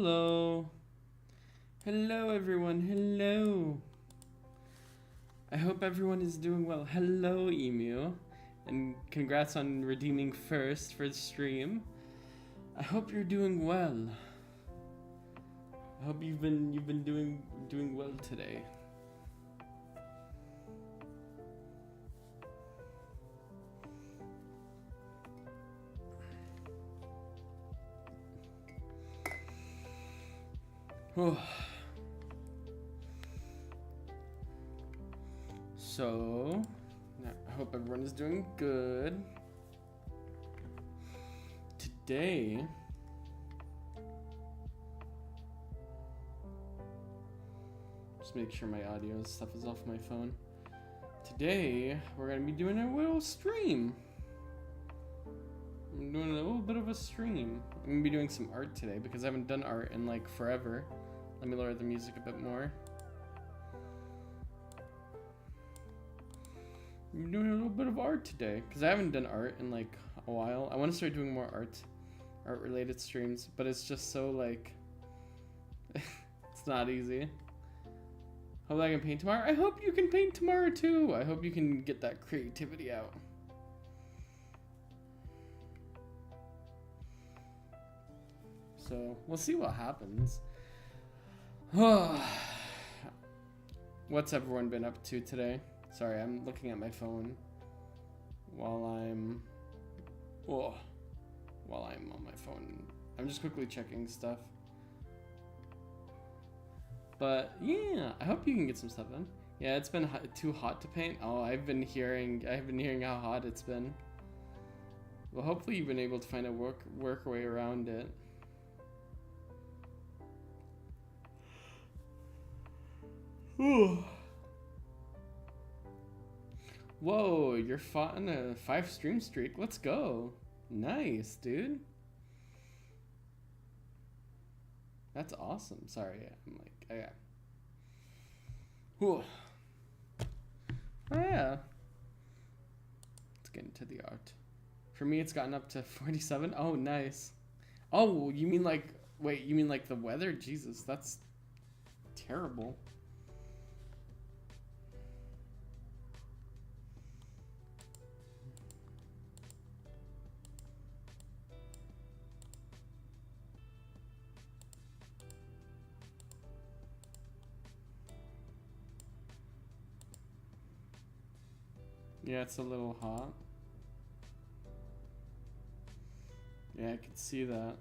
Hello. Hello, everyone. Hello. I hope everyone is doing well. Hello, Emu. And congrats on redeeming first for the stream. I hope you're doing well. I hope you've been doing well today. So, I hope everyone is doing good. Today, just make sure my audio stuff is off my phone. Today, we're gonna be doing a little stream. I'm doing a little bit of a stream. I'm gonna be doing some art today because I haven't done art in like forever. Let me lower the music a bit more. I'm doing a little bit of art today because I haven't done art in like a while. I want to start doing more art related streams, but it's just so like it's not easy. Hope I can paint tomorrow. I hope you can paint tomorrow too. I hope you can get that creativity out. So we'll see what happens. What's everyone been up to today? Sorry, I'm looking at my phone while I'm on my phone. I'm just quickly checking stuff. But yeah, I hope you can get some stuff done. Yeah, it's been too hot to paint. Oh, I've been hearing how hot it's been. Well, hopefully you've been able to find a work way around it. Whoa, you're on a 5 stream streak. Let's go. Nice, dude. That's awesome. Sorry, I'm like, yeah. Whew. Oh yeah. Let's get into the art. For me, it's gotten up to 47. Oh, nice. Oh, you mean like, wait, you mean like the weather? Jesus, that's terrible. Yeah, it's a little hot. Yeah, I could see that.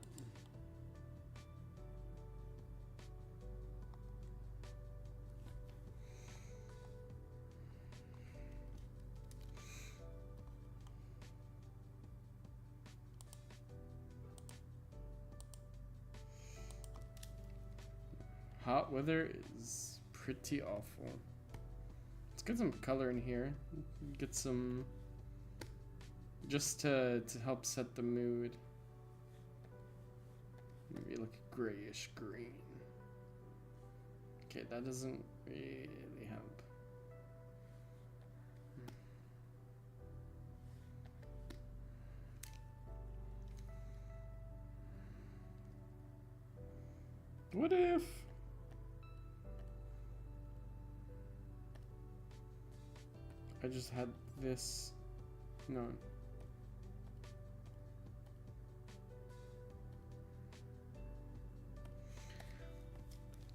Hot weather is pretty awful. Let's get some color in here. Get some, just to help set the mood. Maybe like a grayish green. Okay, that doesn't really help. What if I just had this? No.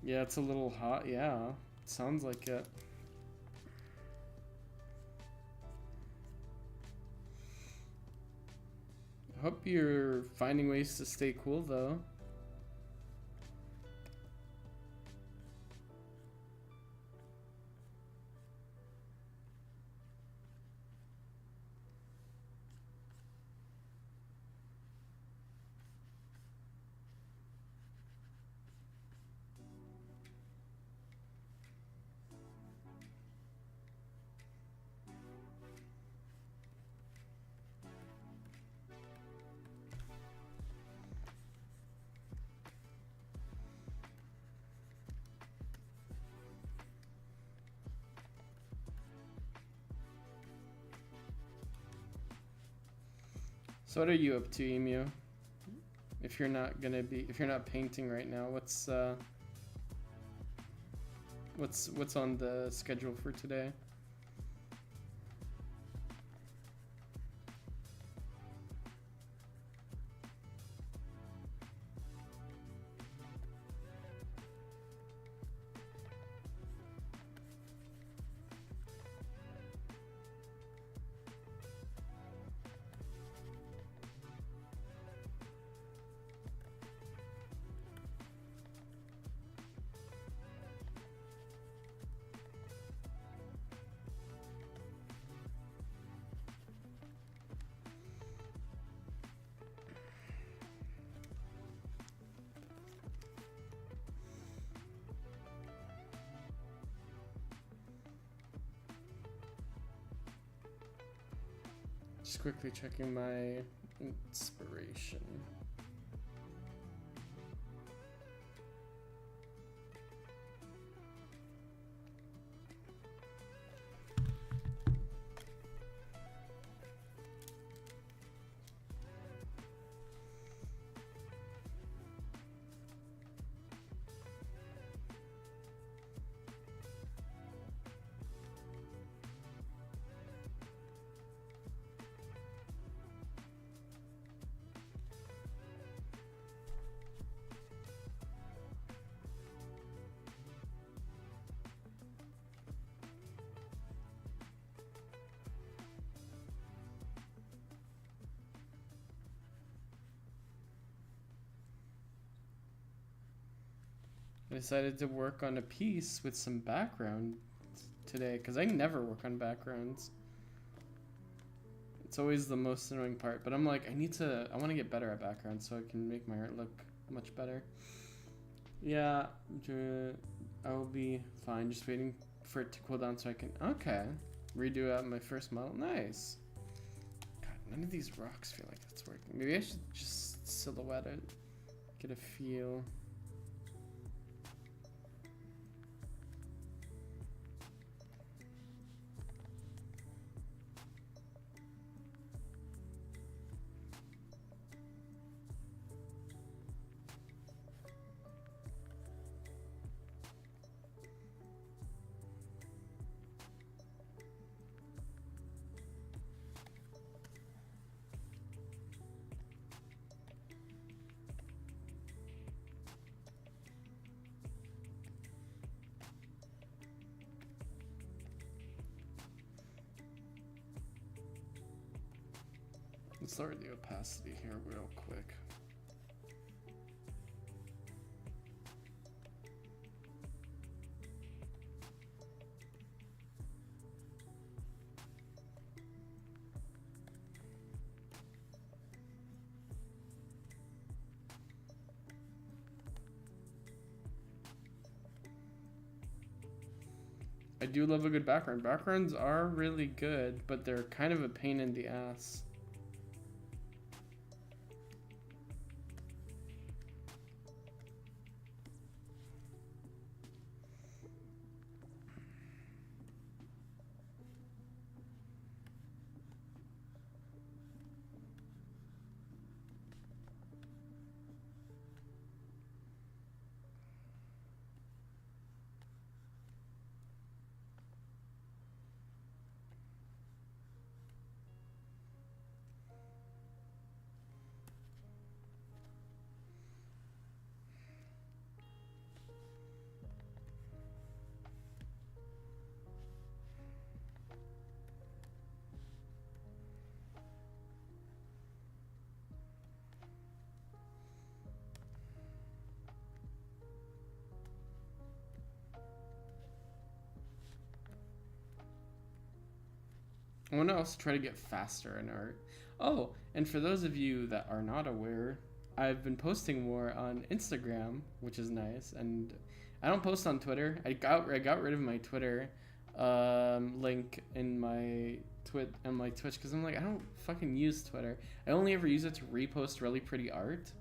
Yeah, it's a little hot. Yeah, it sounds like it. I hope you're finding ways to stay cool though. So what are you up to, Emu? if you're not painting right now, what's on the schedule for today? Just quickly checking my inspiration. I decided to work on a piece with some background today because I never work on backgrounds. It's always the most annoying part, but I'm like, I want to get better at backgrounds so I can make my art look much better. Yeah, I will be fine. Just waiting for it to cool down so I can, okay, redo out my first model. Nice. God, none of these rocks feel like that's working. Maybe I should just silhouette it, get a feel. Let's lower the opacity here real quick. I do love a good background. Backgrounds are really good, but they're kind of a pain in the ass. I want to also try to get faster in art. Oh, and for those of you that are not aware, I've been posting more on Instagram, which is nice, and I don't post on Twitter. I got rid of my Twitter link in my Twitch because I'm like, I don't fucking use Twitter. I only ever use it to repost really pretty art,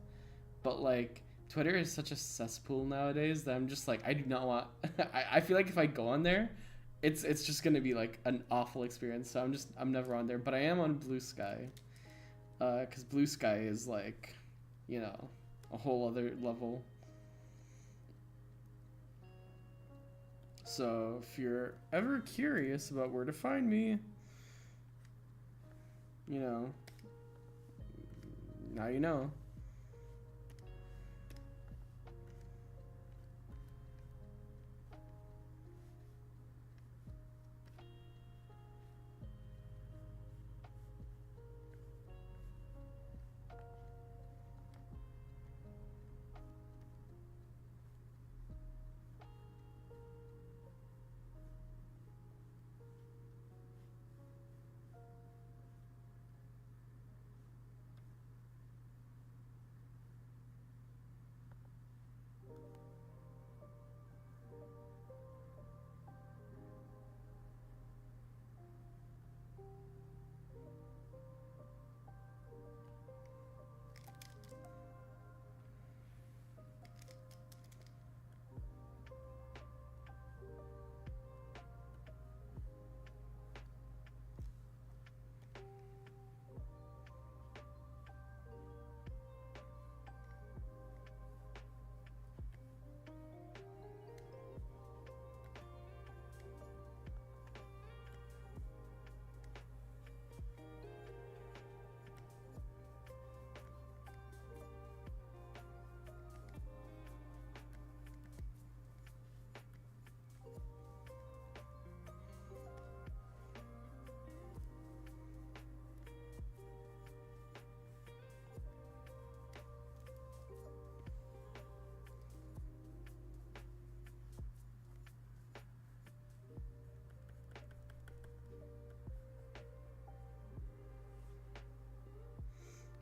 but like Twitter is such a cesspool nowadays that I'm just like, I do not want. I feel like if I go on there, it's just gonna be like an awful experience. So I'm never on there. But I am on Blue Sky, because Blue Sky is like you know, a whole other level. So if you're ever curious about where to find me, you know, now you know.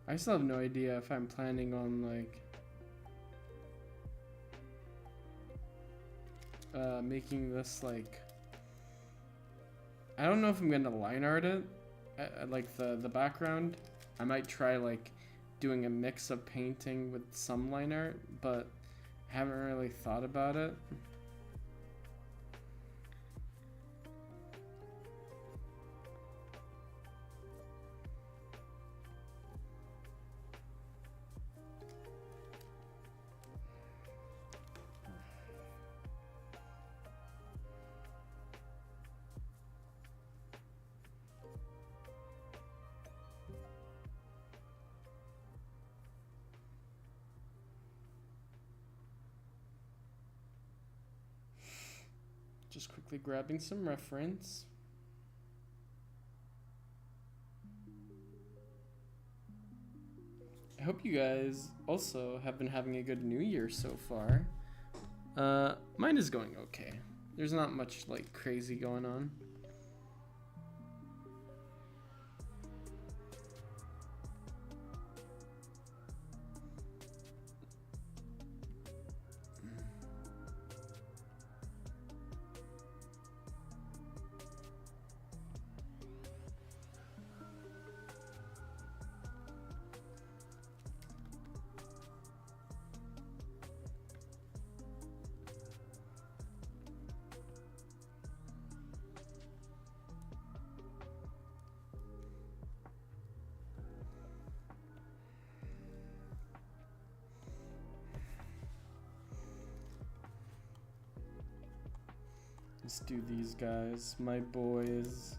I still have no idea if I'm planning on like making this like, I don't know if I'm gonna line art it, like the background. I might try like doing a mix of painting with some line art, but I haven't really thought about it. Just quickly grabbing some reference. I hope you guys also have been having a good new year so far. Mine is going okay. There's not much like crazy going on. Let's do these guys, my boys.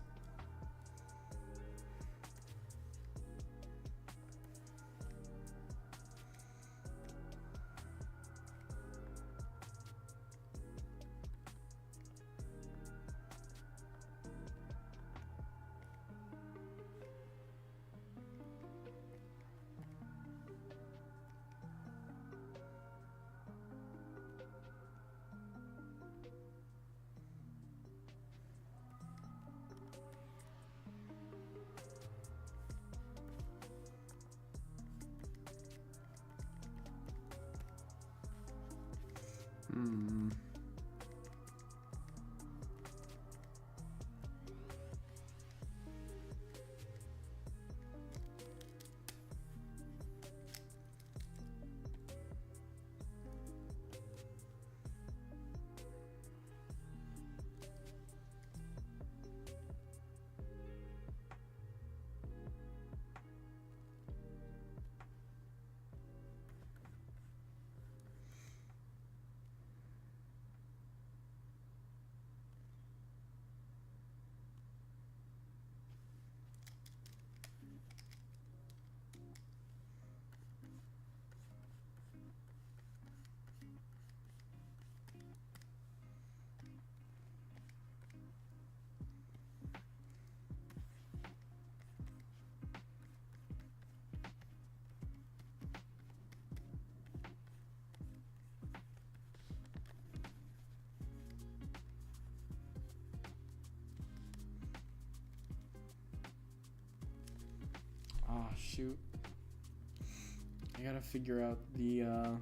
shoot. I gotta figure out the I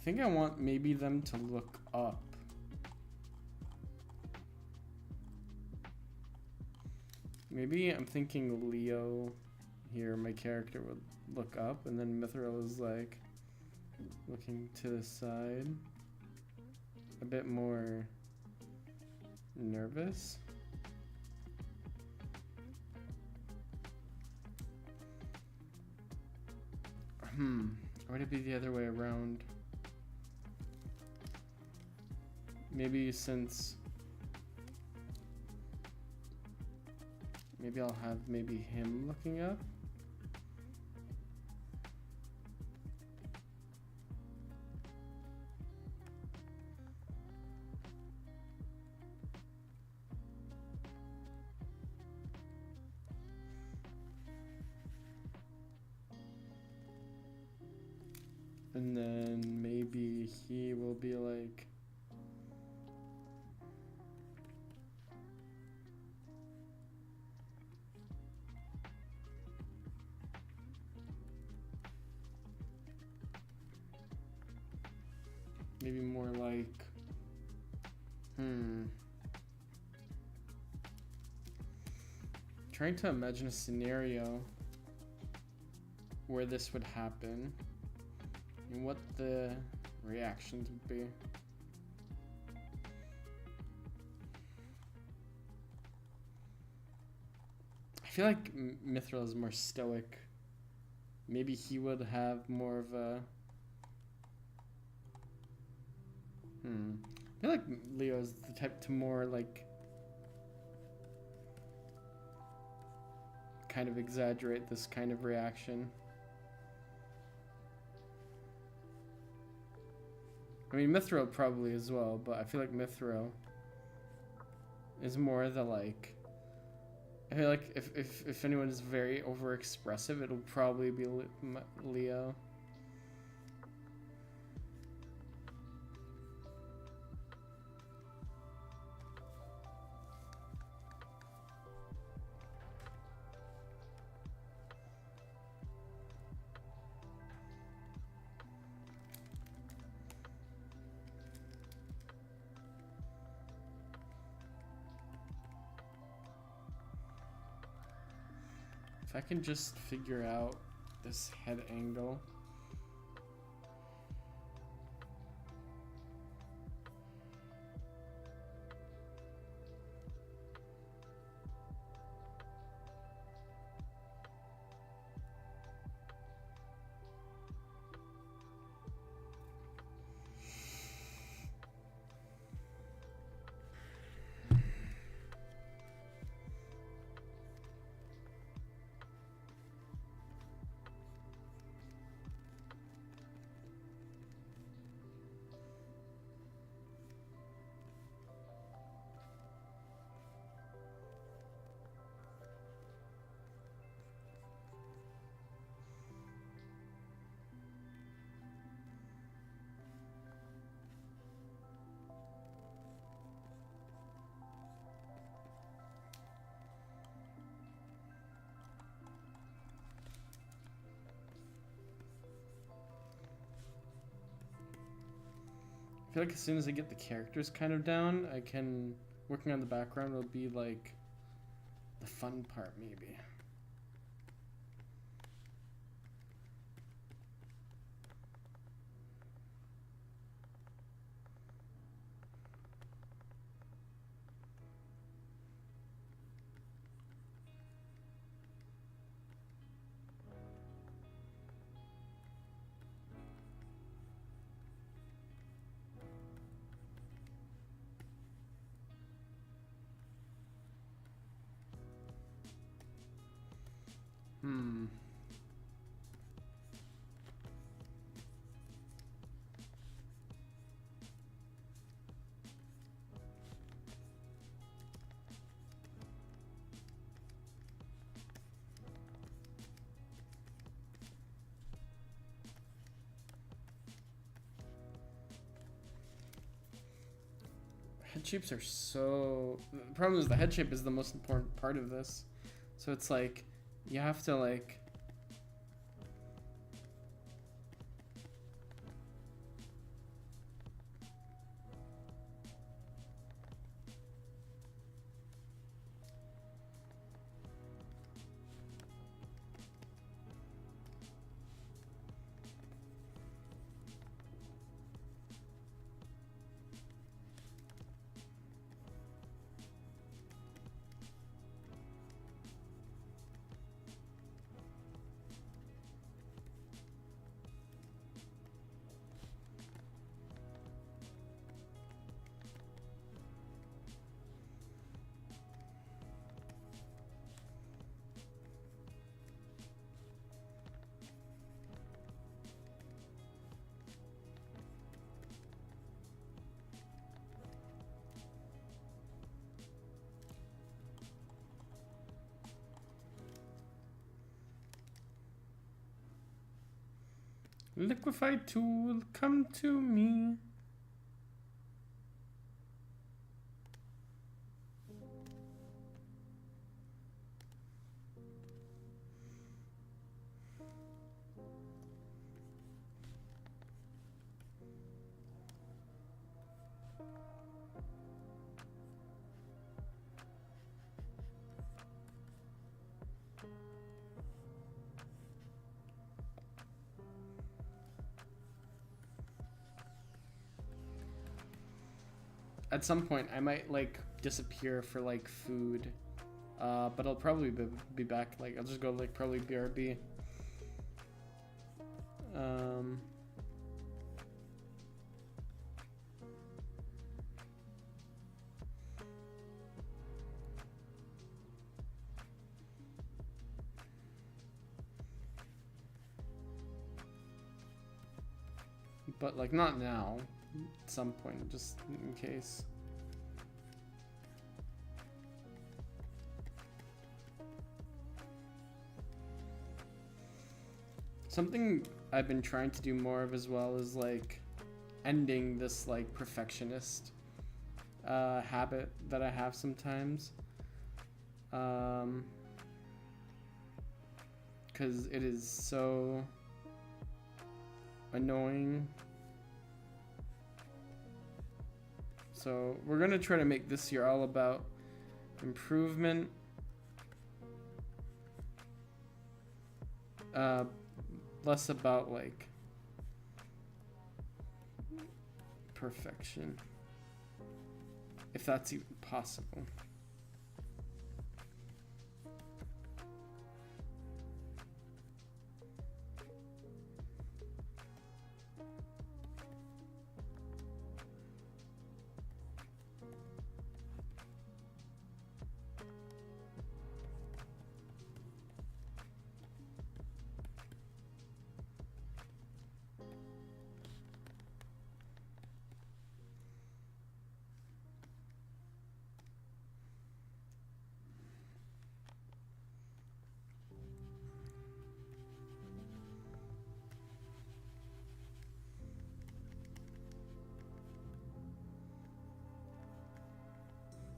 think I want maybe them to look up. Maybe I'm thinking Leo here, my character would look up, and then Mithril is like looking to the side. A bit more nervous. Or would it be the other way around? Maybe since... Maybe I'll have maybe him looking up. And then maybe he will be like... Maybe more like... Trying to imagine a scenario where this would happen. And what the reactions would be. I feel like Mithril is more stoic. Maybe he would have more of a... I feel like Leo's the type to more like... kind of exaggerate this kind of reaction. I mean, Mithril probably as well, but I feel like Mithril is more the like... I feel like if anyone is very overexpressive, it'll probably be Leo. If I can just figure out this head angle. I feel like as soon as I get the characters kind of down, I can... Working on the background will be like the fun part, maybe. Head shapes are so... The problem is the head shape is the most important part of this. So it's like, you have to like... Liquefied tool, come to me. At some point, I might like disappear for like food, but I'll probably be back. Like I'll just go like probably BRB. But like not now. At some point, just in case. Something I've been trying to do more of as well is like ending this like perfectionist habit that I have sometimes. Because it is so annoying. So we're gonna try to make this year all about improvement, less about like perfection, if that's even possible.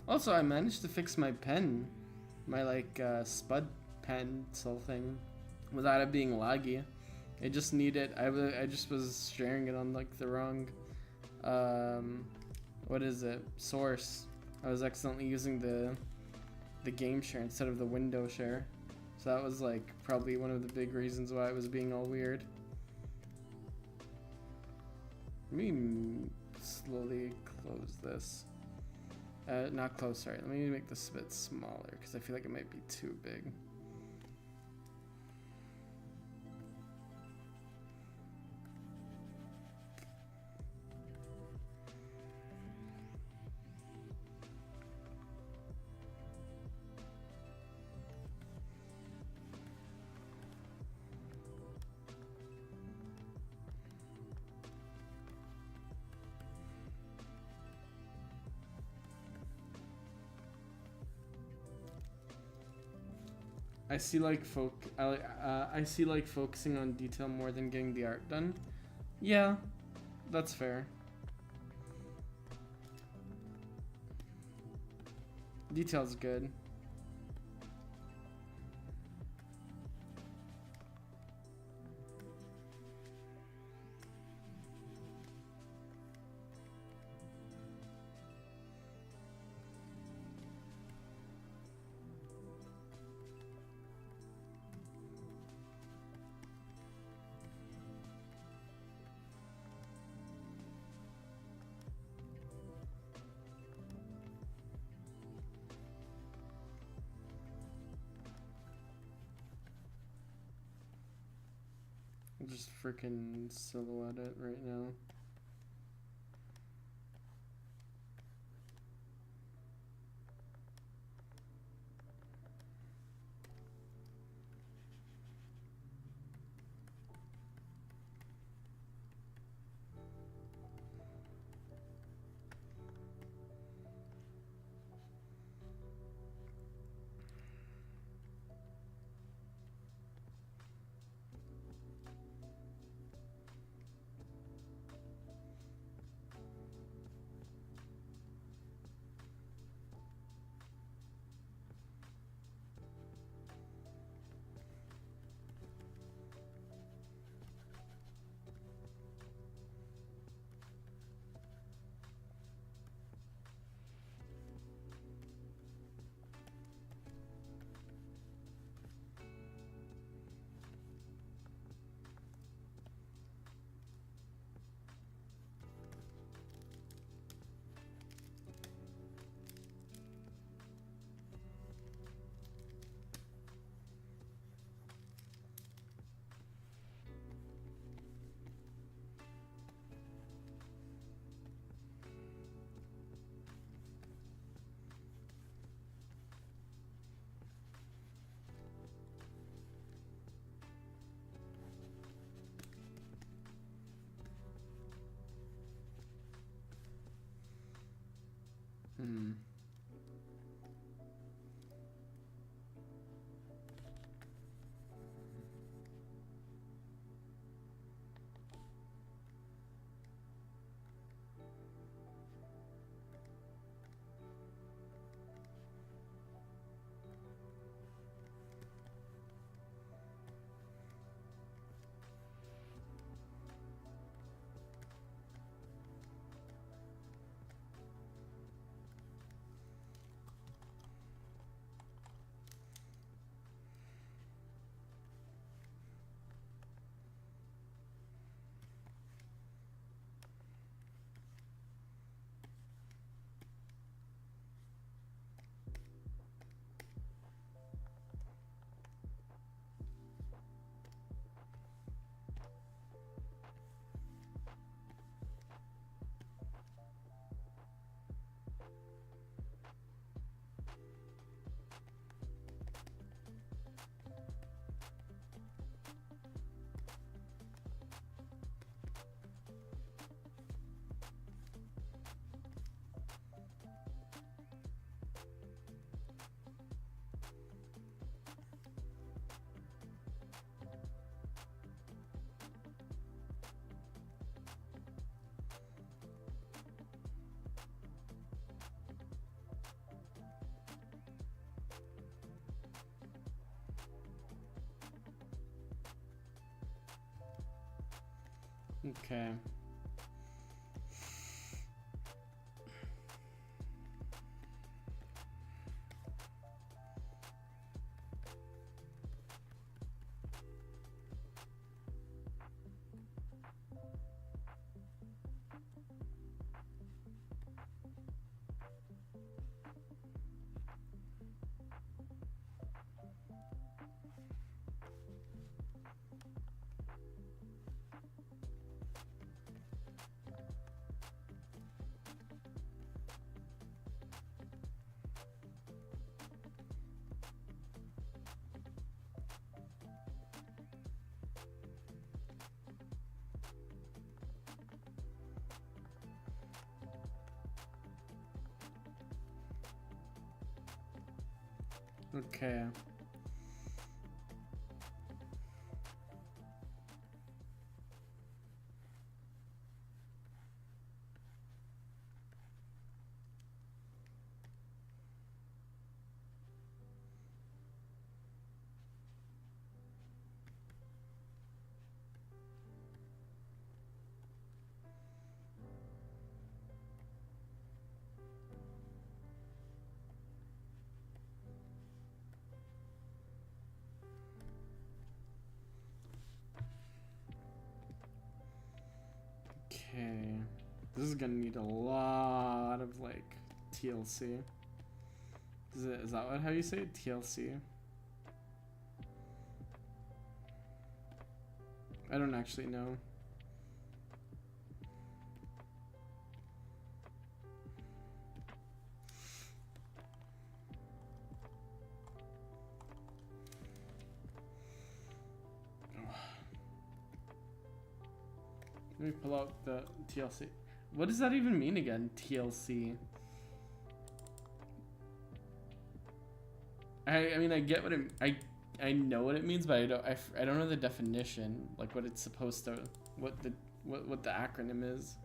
Also, I managed to fix my pen, my like spud pencil thing, without it being laggy. It just needed, I just was sharing it on like the wrong, what is it, source. I was accidentally using the game share instead of the window share. So that was like probably one of the big reasons why it was being all weird. Let me slowly close this. Not close, sorry. Let me make this a bit smaller because I feel like it might be too big. I see like I see like focusing on detail more than getting the art done. Yeah, that's fair. Detail's good. I'll just freaking silhouette it right now. Okay. Okay. is gonna need a lot of like TLC. Is that how you say it? TLC? I don't actually know. Let me pull out the TLC. What does that even mean again? TLC. I mean, I get what I know what it means, but I don't know the definition, like what it's supposed to, what the acronym is.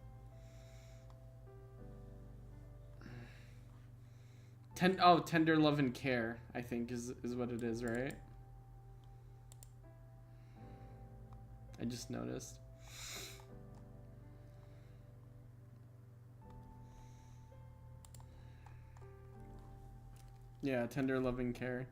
Tender love and care, I think is what it is, right? I just noticed. Yeah, tender loving care.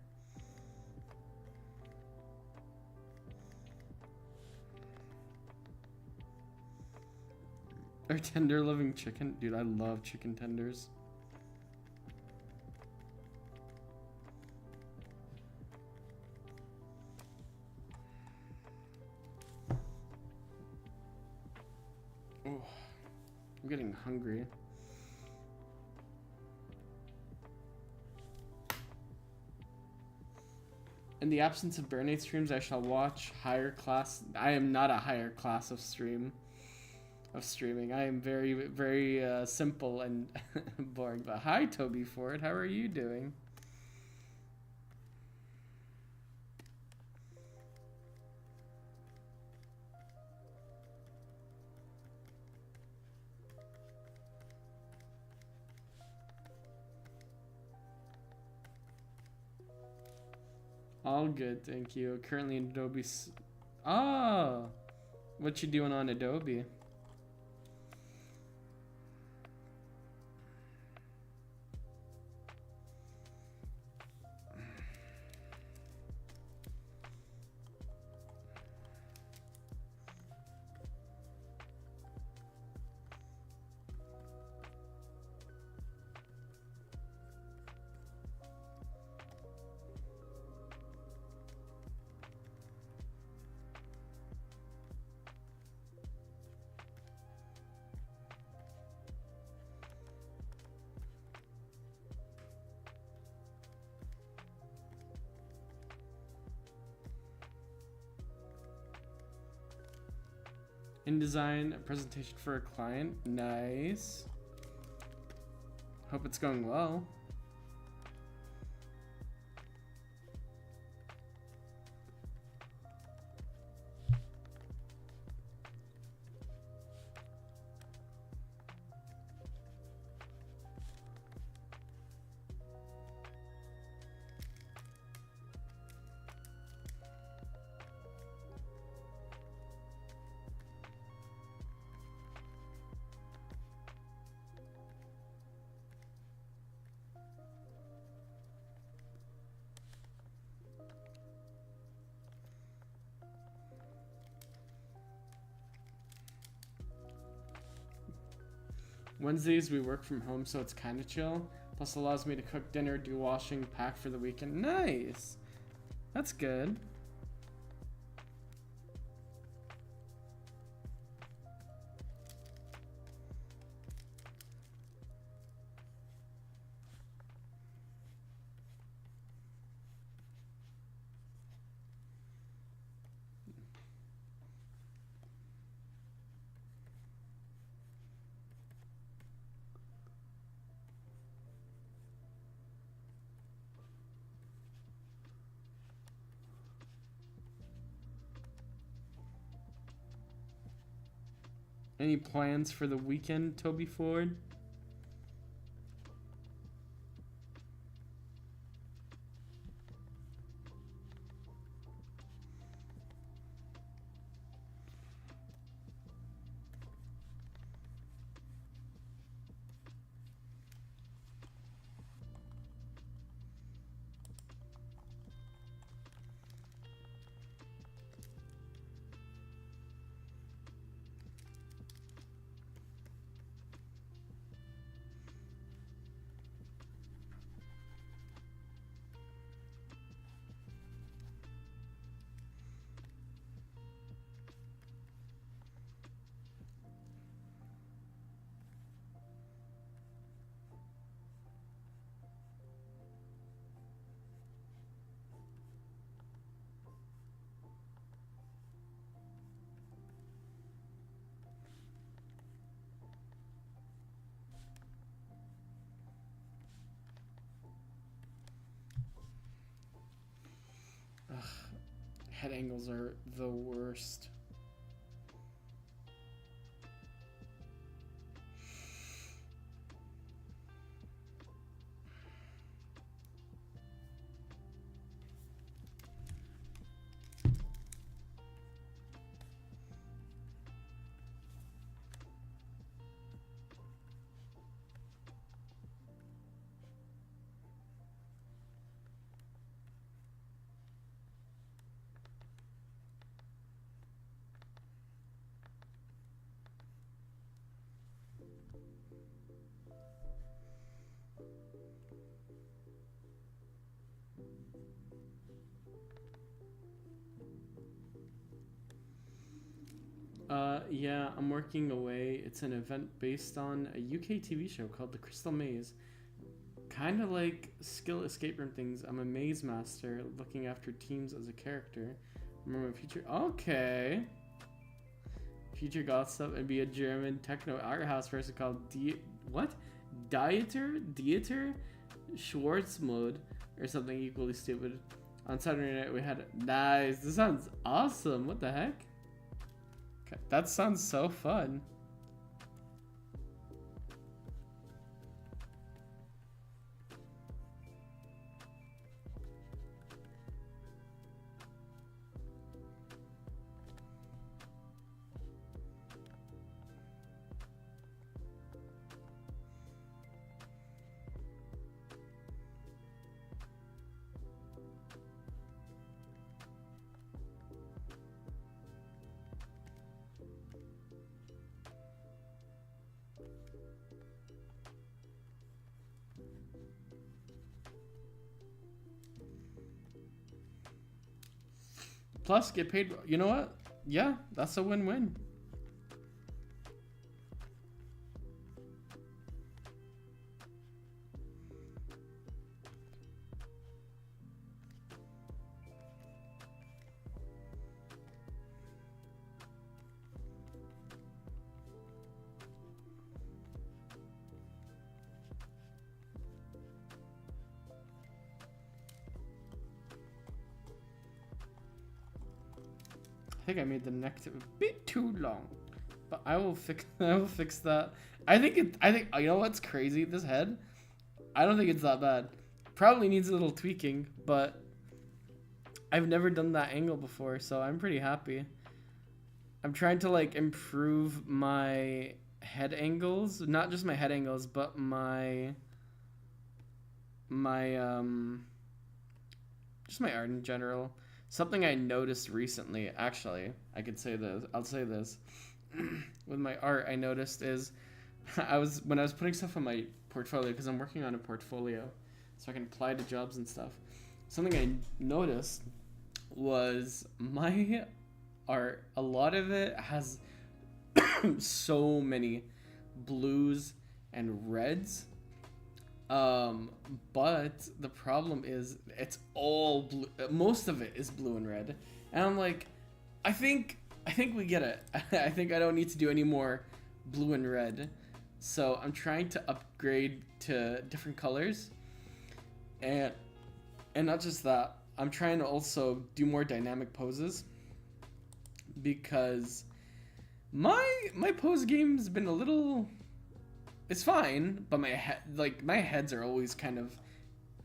Or tender loving chicken. Dude, I love chicken tenders. Oh, I'm getting hungry. In the absence of Burnate streams, I shall watch higher class. I am not a higher class of streaming. I am very, very simple and boring. But hi, Toby Ford. How are you doing? All good, thank you. Currently in Adobe. Ah, what you doing on Adobe? InDesign, a presentation for a client. Nice. Hope it's going well. Wednesdays we work from home, so it's kind of chill. Plus allows me to cook dinner, do washing, pack for the weekend. Nice. That's good. Any plans for the weekend, Toby Ford? Head angles are the worst. Yeah, I'm working away. It's an event based on a UK TV show called The Crystal Maze. Kind of like skill escape room things. I'm a maze master looking after teams as a character. Remember future. Okay. Future goth stuff. It'd be a German techno art house person called what? Dieter Schwarzmode or something equally stupid. On Saturday night we had nice. This sounds awesome. What the heck? Okay, that sounds so fun. Plus, get paid. You know what? Yeah, that's a win-win. I think I made the neck a bit too long, but I will fix that. I think you know what's crazy? This head, I don't think it's that bad. Probably needs a little tweaking, but I've never done that angle before, so I'm pretty happy. I'm trying to like improve my head angles, not just my head angles, but my just my art in general. Something I noticed recently, actually, I'll say this. With my art, I noticed is when I was putting stuff on my portfolio, because I'm working on a portfolio so I can apply to jobs and stuff. Something I noticed was my art, a lot of it has so many blues and reds. But the problem is it's all blue. Most of it is blue and red, and I'm like, I think we get it. I think I don't need to do any more blue and red, so I'm trying to upgrade to different colors, and not just that, I'm trying to also do more dynamic poses, because my pose game's been a little. It's fine, but my heads are always kind of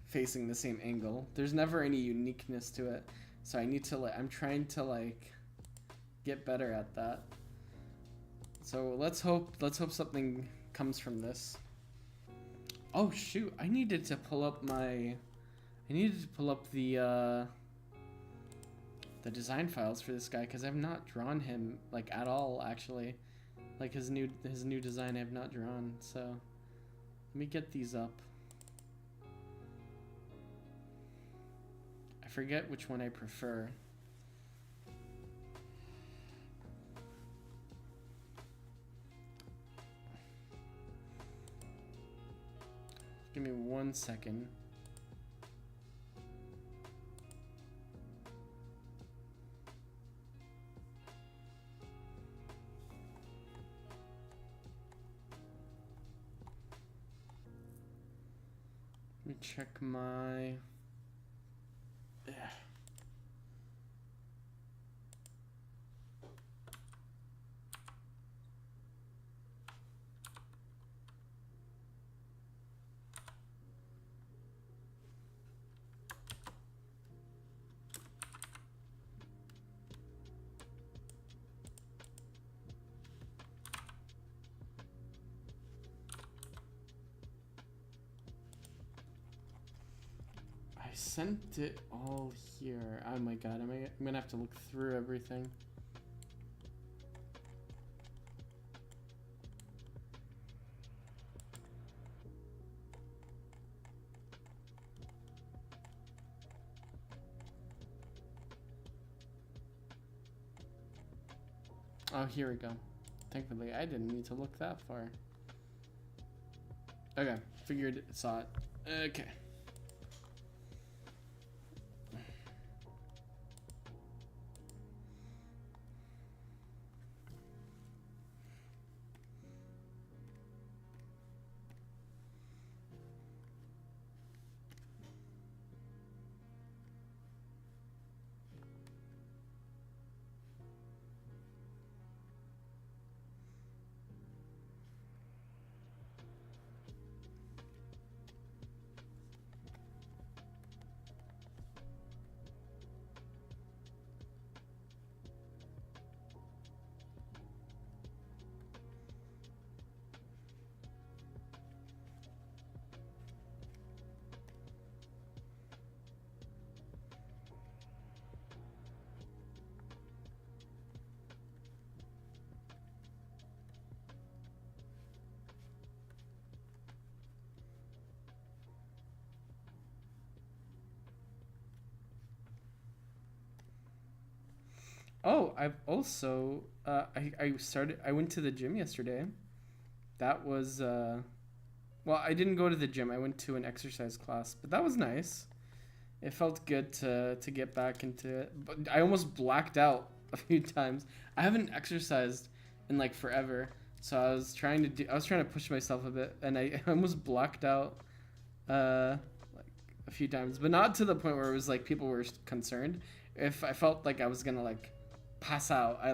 facing the same angle. There's never any uniqueness to it, so I need to I'm trying to get better at that. So let's hope something comes from this. Oh shoot! I needed to pull up the design files for this guy, because I've not drawn him at all actually. His new design I have not drawn, so let me get these up. I forget which one I prefer. Give me 1 second. Let me check my. sent it all here. Oh my god, I'm gonna have to look through everything. Oh, here we go. Thankfully, I didn't need to look that far. Okay, figured it, saw it. Okay. Oh, I've also I went to the gym yesterday. That was well, I didn't go to the gym. I went to an exercise class, but that was nice. It felt good to get back into it. But I almost blacked out a few times. I haven't exercised in like forever, so I was trying to push myself a bit, and I almost blacked out like a few times, but not to the point where it was like people were concerned. If I felt like I was gonna like pass out, I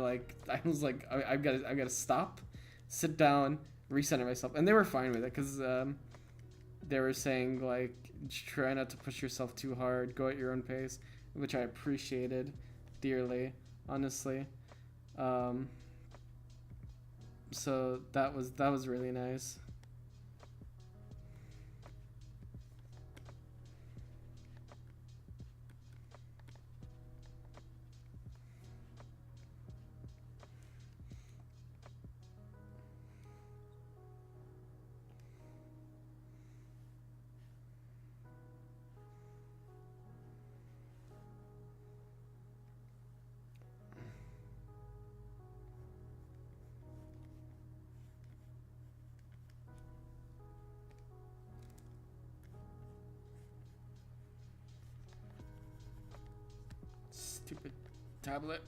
was like I've got to stop, sit down, recenter myself, and they were fine with it because they were saying like try not to push yourself too hard, go at your own pace, which I appreciated dearly, honestly. So that was really nice. Stupid tablet.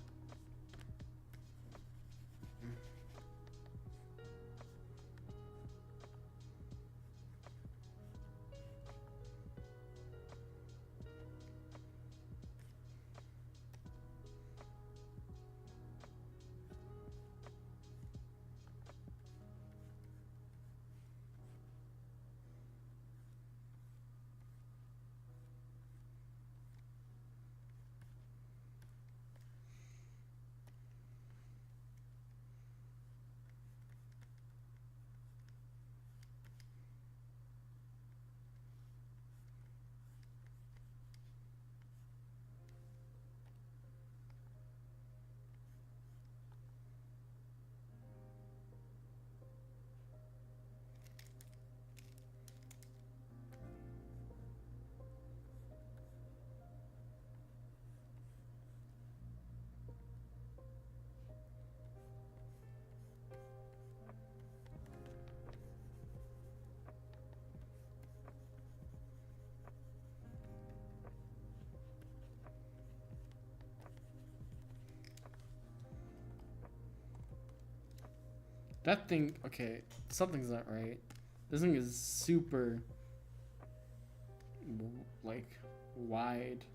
That thing, okay, something's not right. This thing is super, like, wide.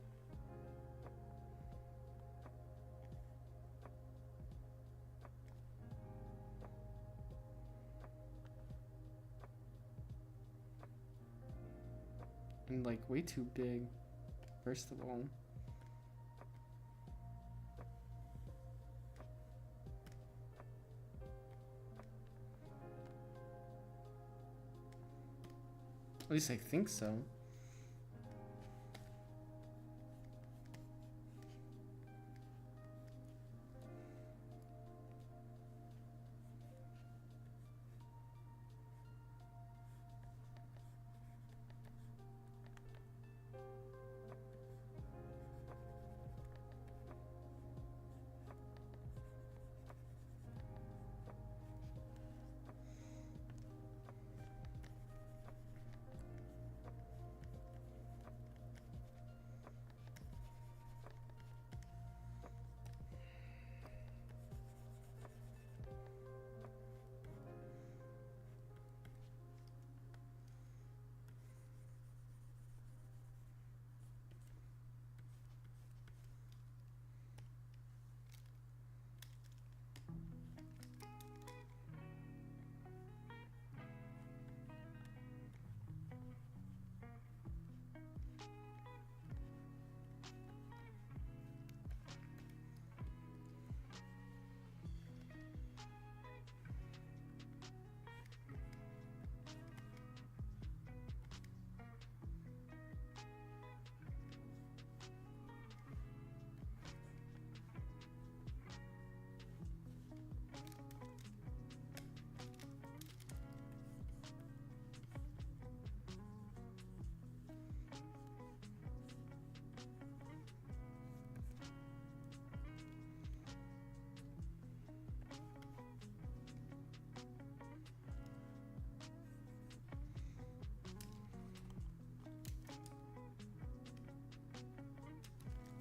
And, like, way too big, first of all. At least I think so.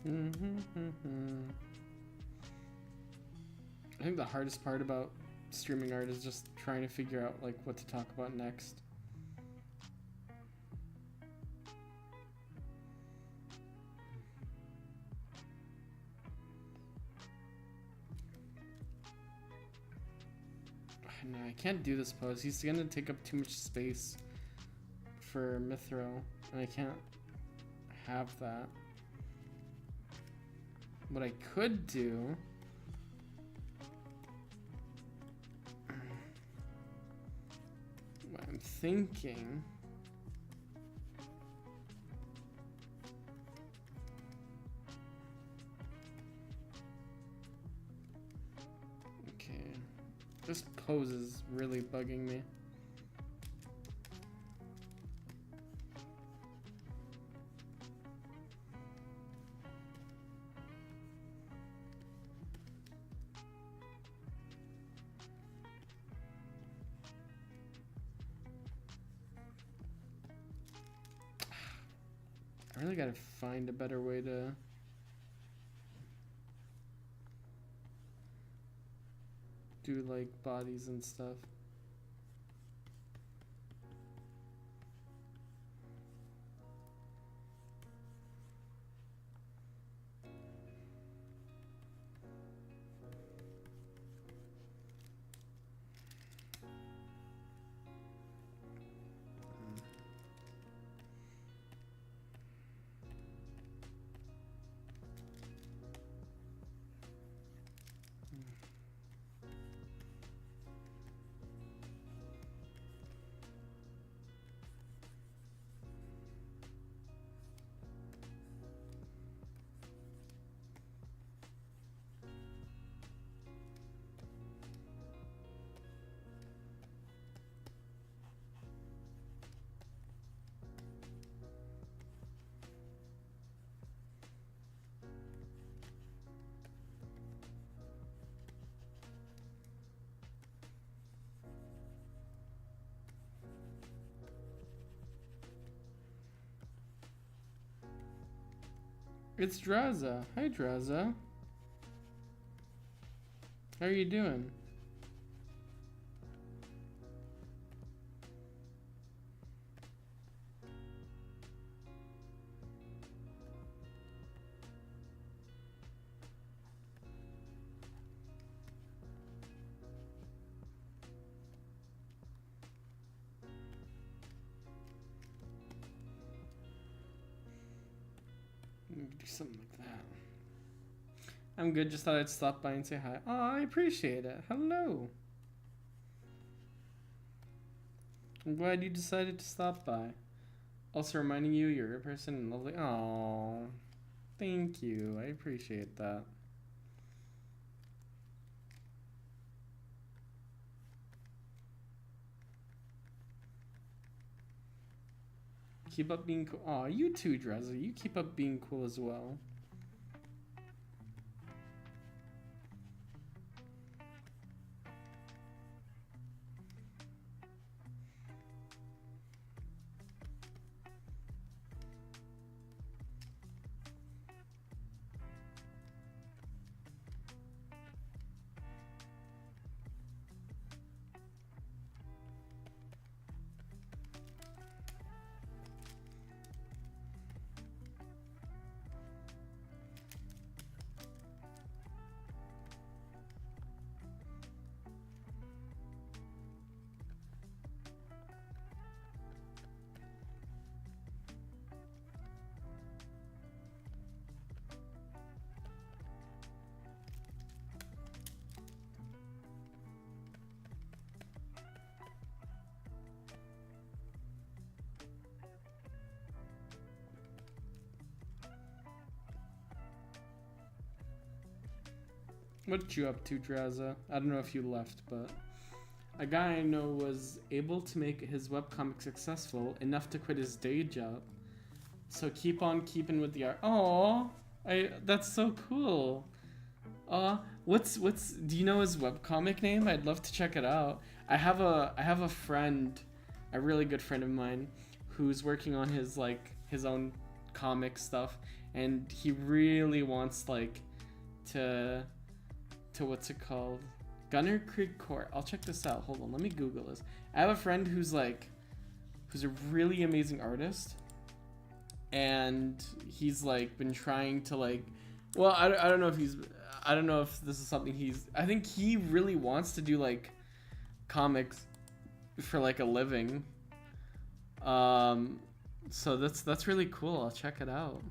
I think the hardest part about streaming art is just trying to figure out like what to talk about next. No, I can't do this pose. He's gonna take up too much space for Mithro, and I can't have that. What I could do what I'm thinking okay, this pose is really bugging me. I really gotta find a better way to do like bodies and stuff. It's Draza. Hi, Draza. How are you doing? Maybe do something like that. I'm good, just thought I'd stop by and say hi. Oh, I appreciate it. Hello. I'm glad you decided to stop by. Also reminding you you're a person and lovely. Oh, thank you. I appreciate that. Keep up being cool. Aw, you too, Drezza. You keep up being cool as well. What you up to, Drazza? I don't know if you left, but a guy I know was able to make his webcomic successful enough to quit his day job. So keep on keeping with the art. Oh, that's so cool. What's do you know his webcomic name? I'd love to check it out. I have a friend, a really good friend of mine, who's working on his own comic stuff, and he really wants like to what's it called? Gunner Creek Court. I'll check this out. Hold on, let me Google this. I have a friend who's a really amazing artist, and he's like been trying to like, well, I don't know if I don't know if this is something I think he really wants to do like comics for like a living. So that's really cool. I'll check it out.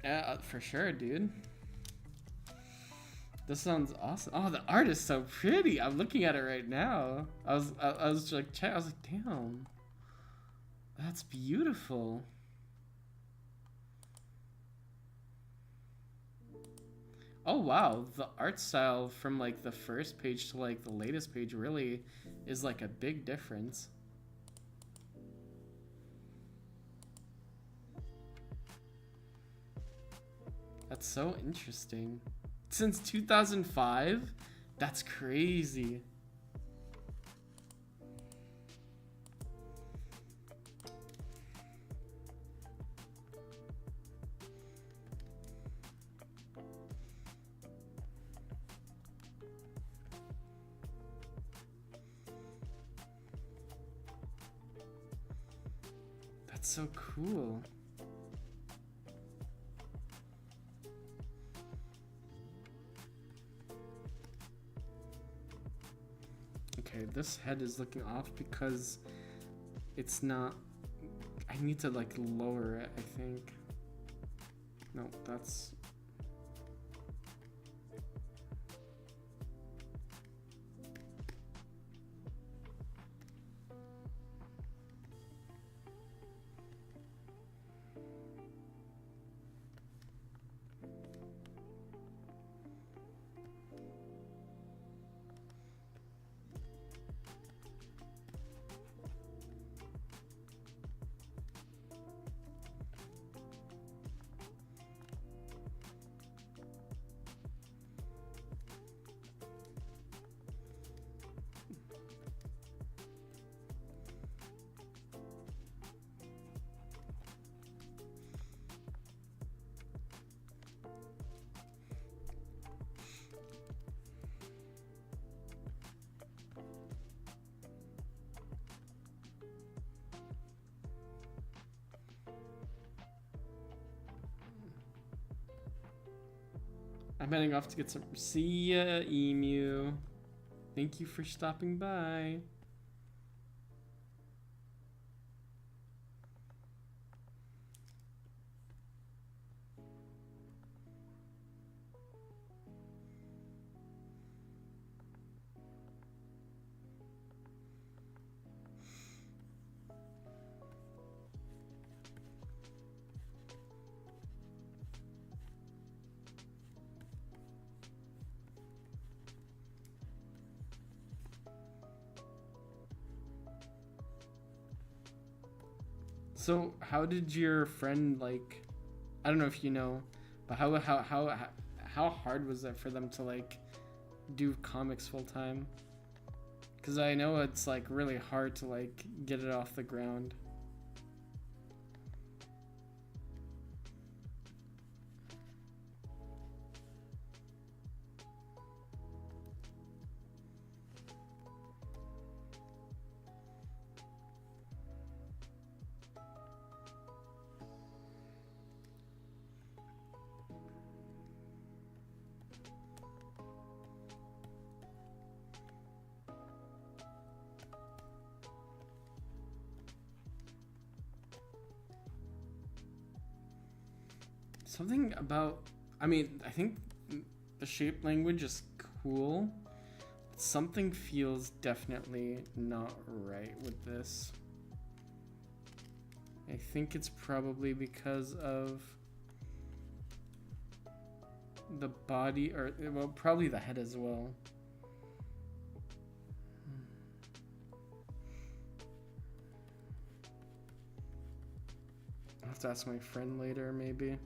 Yeah, for sure, dude. This sounds awesome. Oh, the art is so pretty. I'm looking at it right now. I was like, I was like, damn, that's beautiful. Oh wow, the art style from like the first page to like the latest page really is like a big difference. That's so interesting. Since 2005? That's crazy. That's so cool. Okay, this head is looking off because it's not... I need to like lower it, I think. No, that's... I'm heading off to get some... See ya, Emu. Thank you for stopping by. So how did your friend like, I don't know if you know, but how hard was it for them to like do comics full time? Because I know it's like really hard to like get it off the ground. Something about, I mean, I think the shape language is cool. But something feels definitely not right with this. I think it's probably because of the body, or well, probably the head as well. I'll have to ask my friend later, maybe.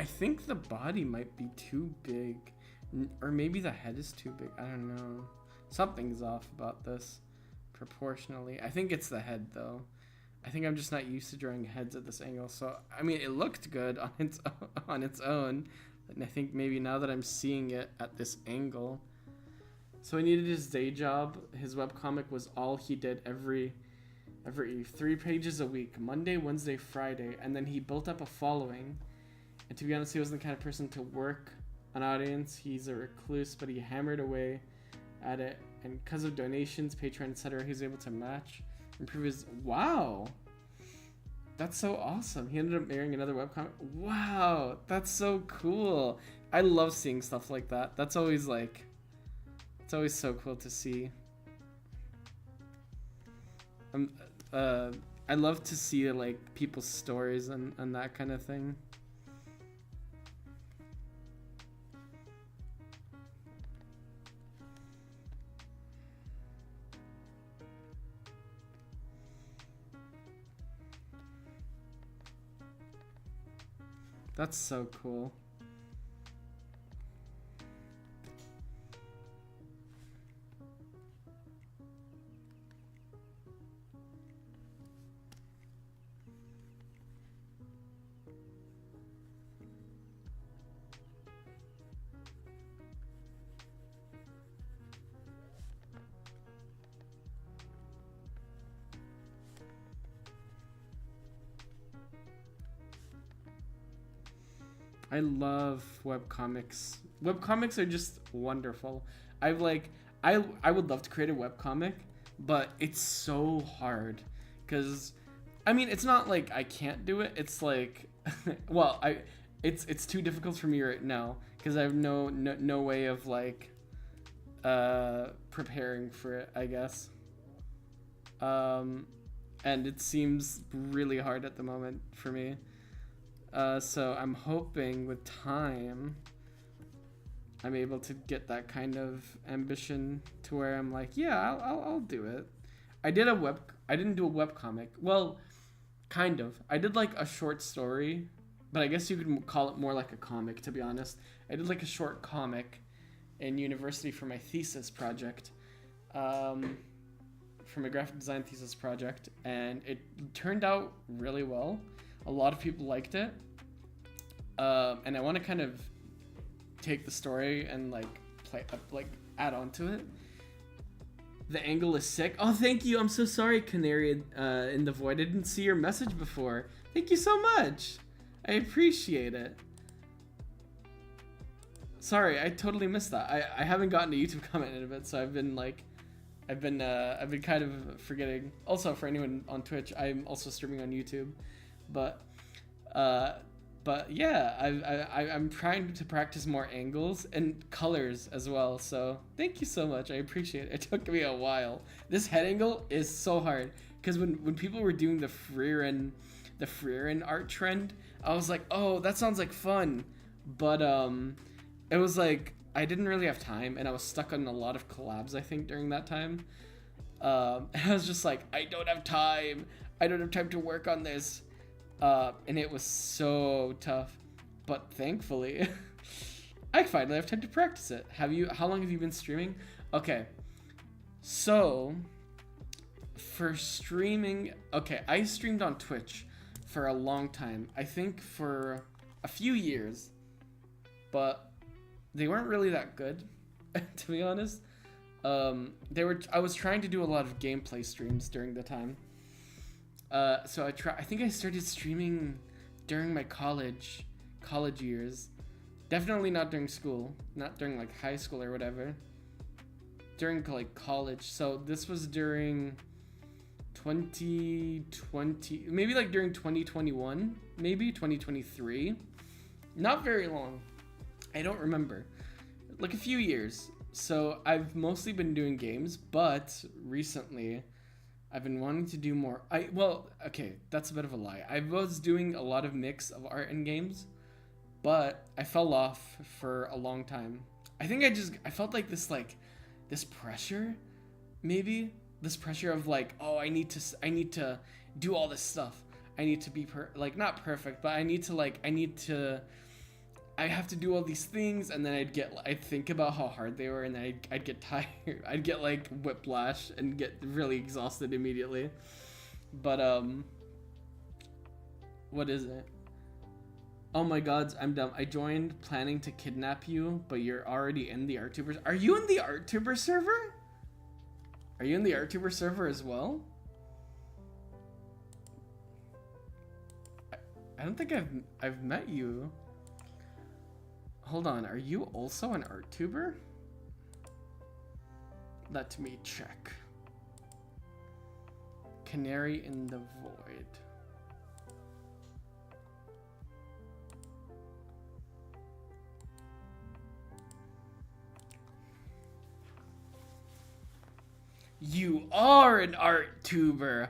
I think the body might be too big, or maybe the head is too big. I don't know. Something's off about this proportionally. I think it's the head though. I think I'm just not used to drawing heads at this angle. So I mean, it looked good on its own, and I think maybe now that I'm seeing it at this angle. So he needed his day job. His webcomic was all he did every 3 pages a week, Monday, Wednesday, Friday, and then he built up a following. And to be honest, he wasn't the kind of person to work an audience. He's a recluse, but he hammered away at it, and because of donations, Patreon, etc., he was able to improve his. Wow, that's so awesome. He ended up marrying another webcomic. Wow, that's so cool. I love seeing stuff like that. That's always like, it's always so cool to see. I love to see like people's stories and that kind of thing. That's so cool. I love webcomics. Webcomics are just wonderful. I would love to create a webcomic, but it's so hard because I mean, it's not like I can't do it. It's like well, it's too difficult for me right now because I have no way of like preparing for it, I guess. And it seems really hard at the moment for me. So I'm hoping with time I'm able to get that kind of ambition to where I'm like, yeah, I'll do it. I didn't do a webcomic. Well, kind of. I did like a short story, but I guess you could call it more like a comic, to be honest. I did like a short comic in university for my thesis project, for my graphic design thesis project, and it turned out really well. A lot of people liked it, and I want to kind of take the story and like add on to it. The angle is sick. Oh, thank you. I'm so sorry, Canary in the Void. I didn't see your message before. Thank you so much. I appreciate it. Sorry, I totally missed that. I haven't gotten a YouTube comment in a bit, so I've been kind of forgetting. Also, for anyone on Twitch, I'm also streaming on YouTube. But yeah, I'm trying to practice more angles and colors as well. So thank you so much. I appreciate it. It took me a while. This head angle is so hard because when people were doing the Freerin art trend, I was like, oh, that sounds like fun. But it was like I didn't really have time, and I was stuck on a lot of collabs, I think, during that time. And I was just like, I don't have time. I don't have time to work on this. And it was so tough, but thankfully I finally have time to practice it. How long have you been streaming? Okay, so for streaming, okay, I streamed on Twitch for a long time. I think for a few years, but they weren't really that good, to be honest. I was trying to do a lot of gameplay streams during the time. So I think I started streaming during my college years. Definitely not during school, not during like high school or whatever. During like college. So this was during 2020, maybe like during 2021, maybe 2023. Not very long. I don't remember. Like a few years. So I've mostly been doing games, but recently I've been wanting to do more. Okay, that's a bit of a lie. I was doing a lot of mix of art and games, but I fell off for a long time. I think I felt like this pressure, maybe this pressure of like, oh, I need to do all this stuff. I need to be not perfect, but I need to I have to do all these things, and then I'd think about how hard they were, and then I'd get tired. I'd get like whiplash and get really exhausted immediately. But what is it? Oh my god, I'm dumb. I joined planning to kidnap you, but you're already in the ArtTubers. Are you in the ArtTuber server? Are you in the ArtTuber server as well? I don't think I've met you. Hold on, are you also an ArtTuber? Let me check. Canary in the Void. You are an ArtTuber!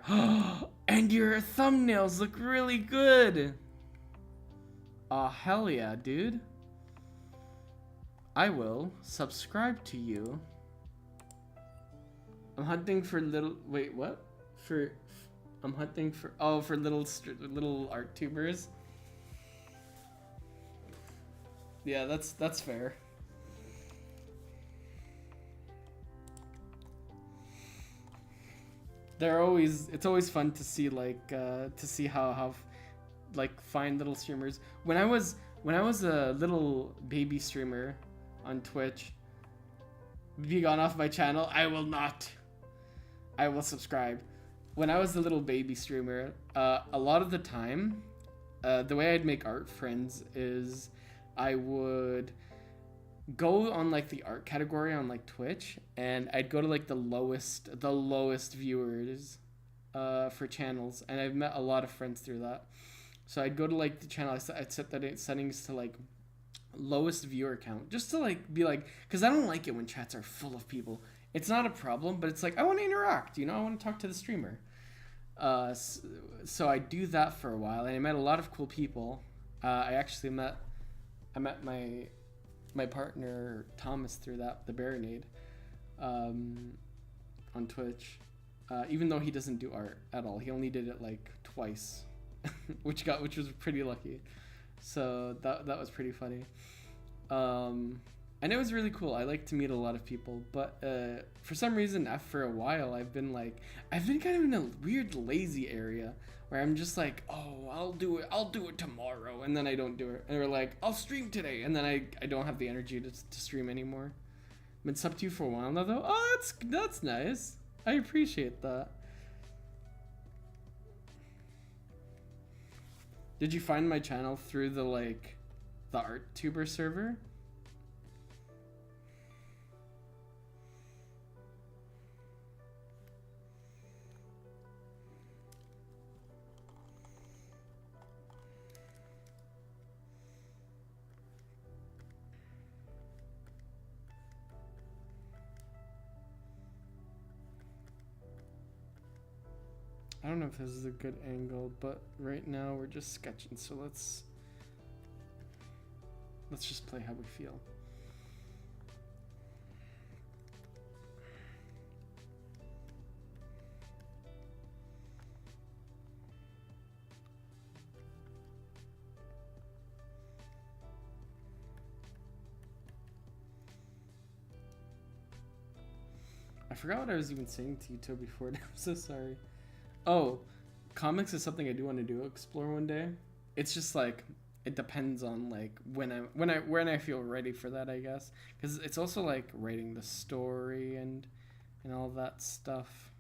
And your thumbnails look really good! Aw, hell yeah, dude. I will subscribe to you. I'm hunting for little... Wait, what? I'm hunting for... Oh, for little ArtTubers. Yeah, that's fair. It's always fun to see like how like find little streamers. When I was a little baby streamer on Twitch, be gone off my channel. I will subscribe. When I was a little baby streamer, a lot of the time, the way I'd make art friends is I would go on like the art category on like Twitch, and I'd go to like the lowest viewers for channels, and I've met a lot of friends through that. So I'd go to like the channel, I'd set that settings to like lowest viewer count, just to like be like, because I don't like it when chats are full of people. It's not a problem, but it's like I want to interact, you know, I want to talk to the streamer. So I do that for a while, and I met a lot of cool people. I met my partner Thomas through that, the Baronade, on Twitch. Even though he doesn't do art at all, he only did it like twice, which was pretty lucky. So that was pretty funny. And it was really cool. I like to meet a lot of people, but for some reason, after a while, I've been kind of in a weird lazy area where I'm just like, oh, I'll do it tomorrow, and then I don't do it. And we're like, I'll stream today, and then I don't have the energy to stream anymore. I've been sub to you for a while now, though. Oh, that's nice. I appreciate that. Did you find my channel through the ArtTuber server? I don't know if this is a good angle, but right now we're just sketching, so let's just play how we feel. I forgot what I was even saying to you, Toby Ford. I'm so sorry. Oh, comics is something I do want to explore one day. It's just like it depends on like when I feel ready for that, I guess, because it's also like writing the story and all that stuff.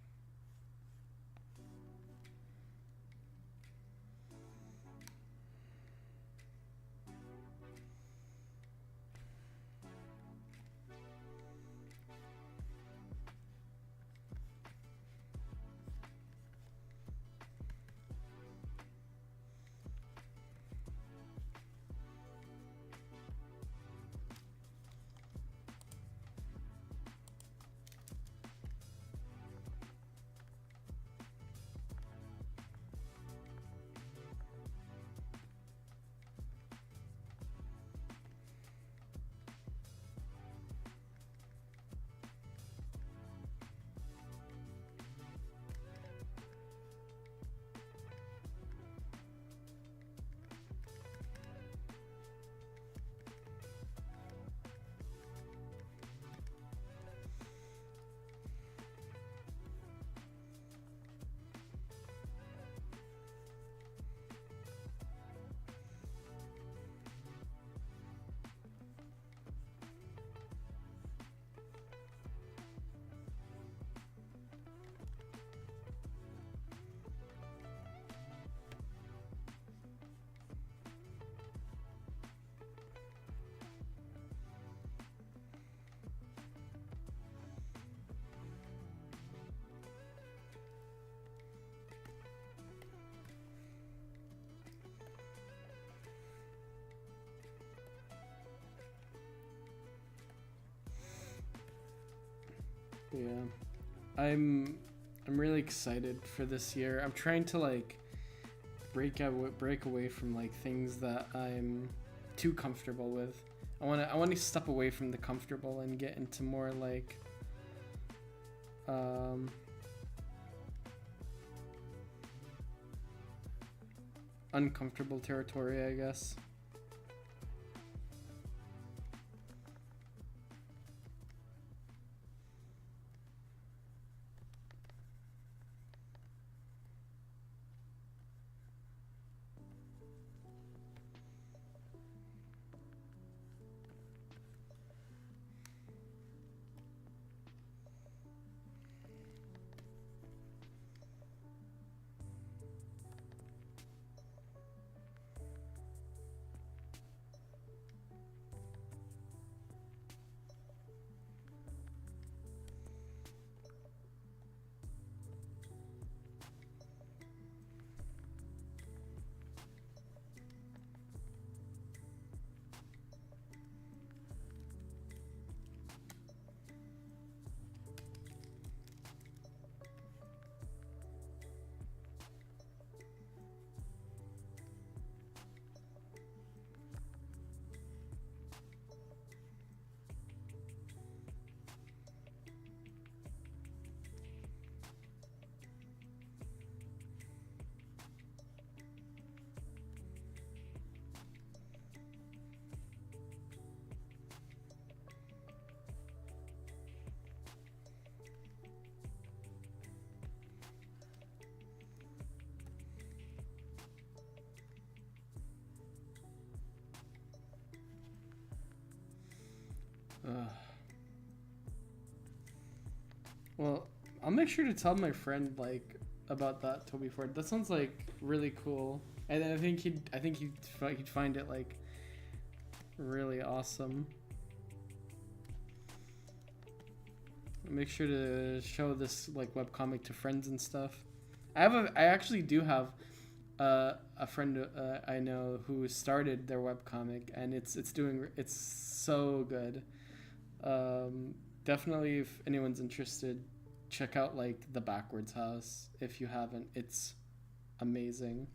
Yeah. I'm really excited for this year. I'm trying to like break away from like things that I'm too comfortable with. I want to step away from the comfortable and get into more like uncomfortable territory, I guess. Ugh. Well, I'll make sure to tell my friend like about that Toby Ford. That sounds like really cool, and I think he'd find it like really awesome. Make sure to show this like webcomic to friends and stuff. I actually do have a friend I know who started their webcomic, and it's so good. Definitely, if anyone's interested, check out like the Backwards House if you haven't. It's amazing.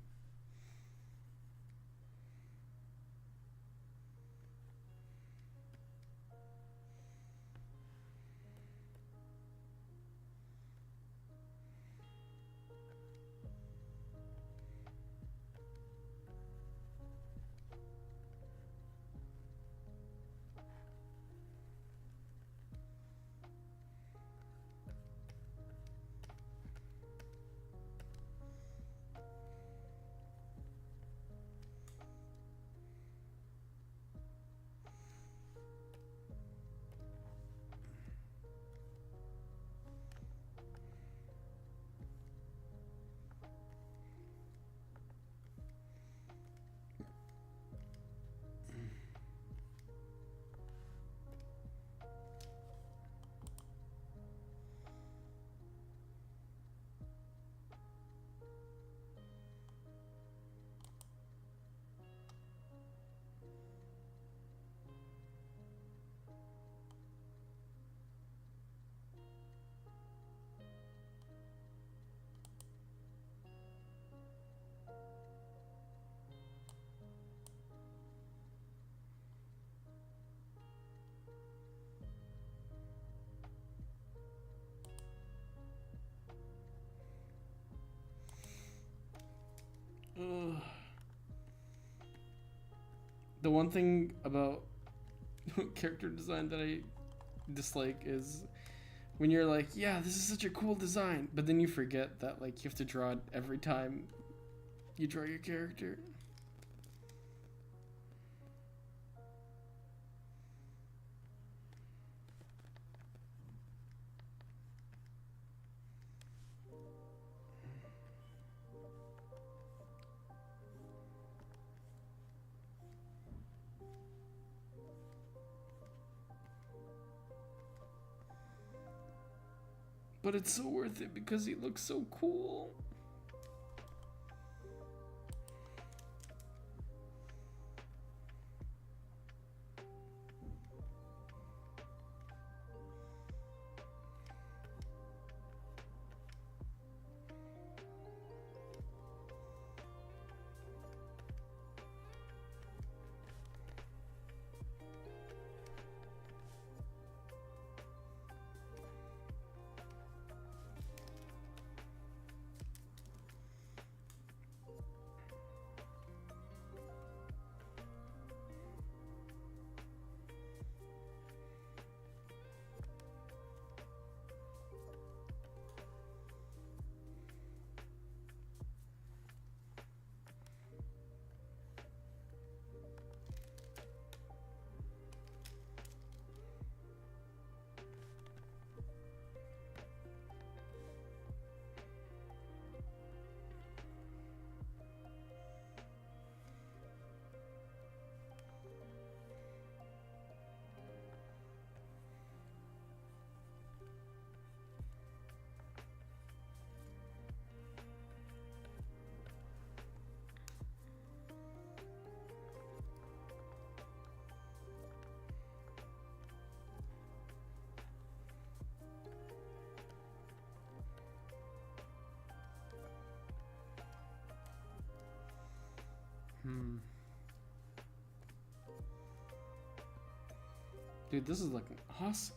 Ugh. The one thing about character design that I dislike is when you're like, yeah, this is such a cool design, but then you forget that like you have to draw it every time you draw your character. But it's so worth it because he looks so cool. Dude, this is looking awesome.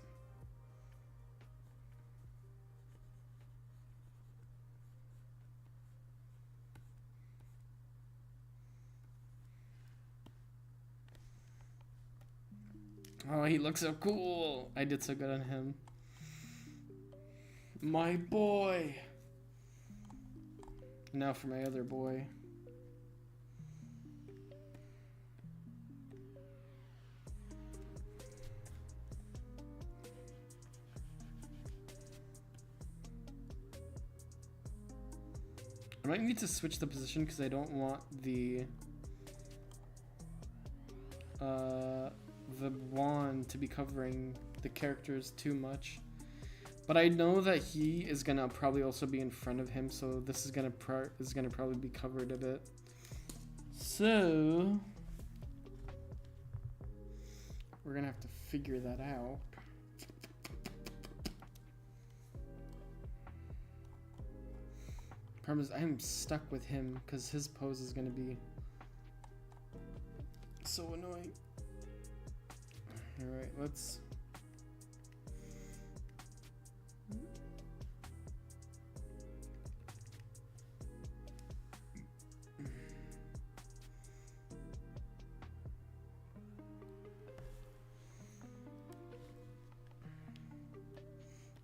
Oh, he looks so cool. I did so good on him. My boy. Now for my other boy. I might need to switch the position because I don't want the wand to be covering the characters too much. But I know that he is gonna probably also be in front of him, so this is gonna probably be covered a bit. So we're gonna have to figure that out. Problem is, I am stuck with him because his pose is gonna be so annoying. All right, let's.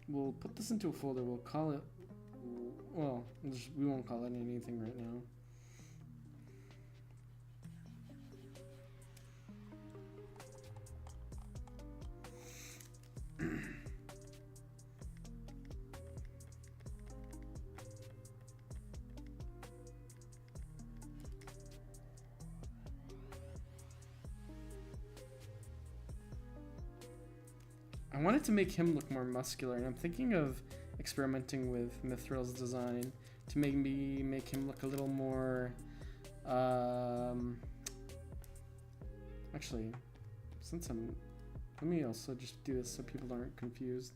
We'll put this into a folder. We'll call it. Well, we won't call it anything right now. I wanted to make him look more muscular, and I'm thinking of experimenting with Mithril's design to maybe make him look a little more actually, let me also just do this so people aren't confused.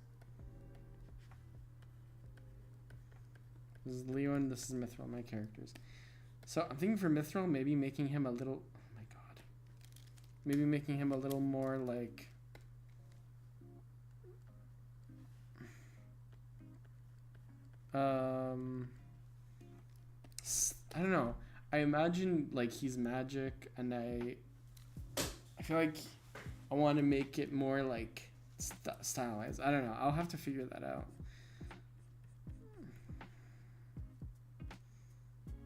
This is Leo and this is Mithril, my characters. So I'm thinking for Mithril, maybe making him a little, oh my god, maybe making him a little more like I don't know. I imagine like he's magic, and I feel like I want to make it more like stylized. I don't know. I'll have to figure that out.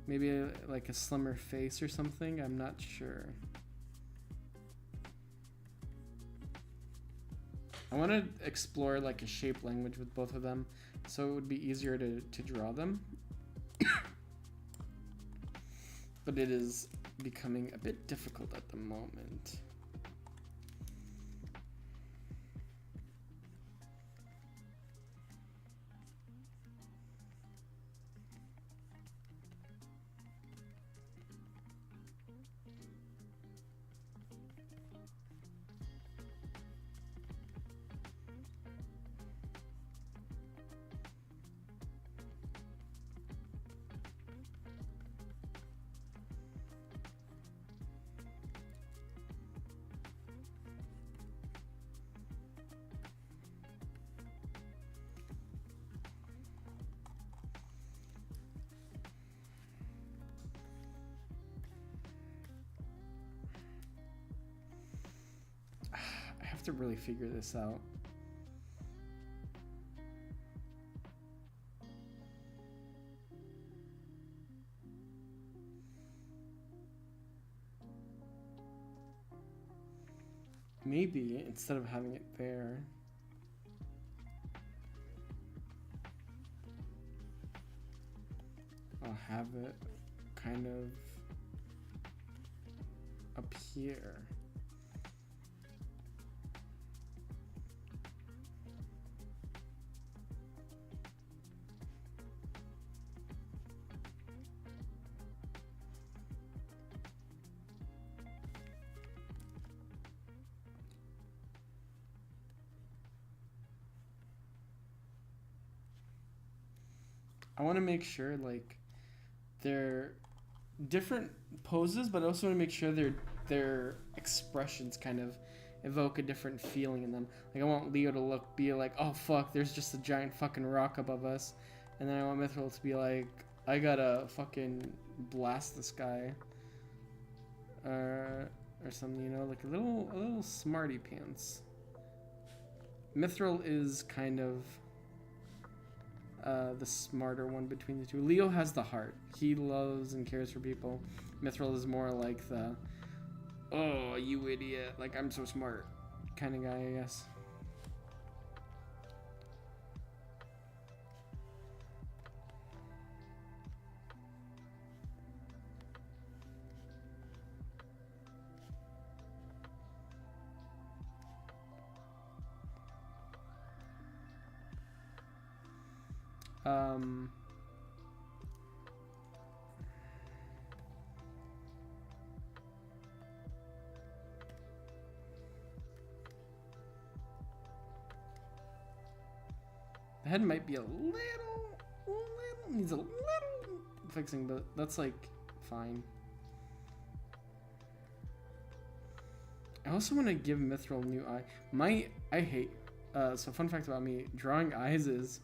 Maybe like a slimmer face or something. I'm not sure. I want to explore like a shape language with both of them, so it would be easier to draw them. But it is becoming a bit difficult at the moment. To really figure this out. Maybe instead of having it there, I'll have it kind of up here. I want to make sure like they're different poses, but I also want to make sure their expressions kind of evoke a different feeling in them. Like I want Leo to be like, oh fuck, there's just a giant fucking rock above us, and then I want Mithril to be like, I gotta fucking blast this guy, or something, you know, like a little smarty pants. Mithril is kind of the smarter one between the two. Leo has the heart. He loves and cares for people. Mithril is more like the, oh, you idiot, like I'm so smart kind of guy, I guess. The head might be a little needs a little fixing, but that's like fine. I also want to give Mithril a new eye. I hate, so fun fact about me, drawing eyes is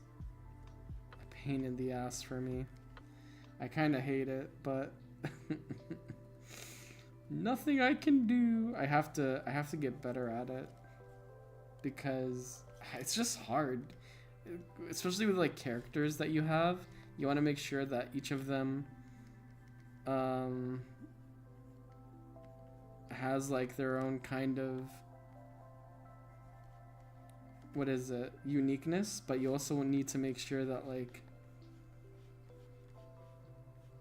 a pain in the ass for me. I kind of hate it, but nothing I can do. I have to get better at it because it's just hard. Especially with like characters that you have, you want to make sure that each of them has like their own kind of, what is it, uniqueness, but you also need to make sure that like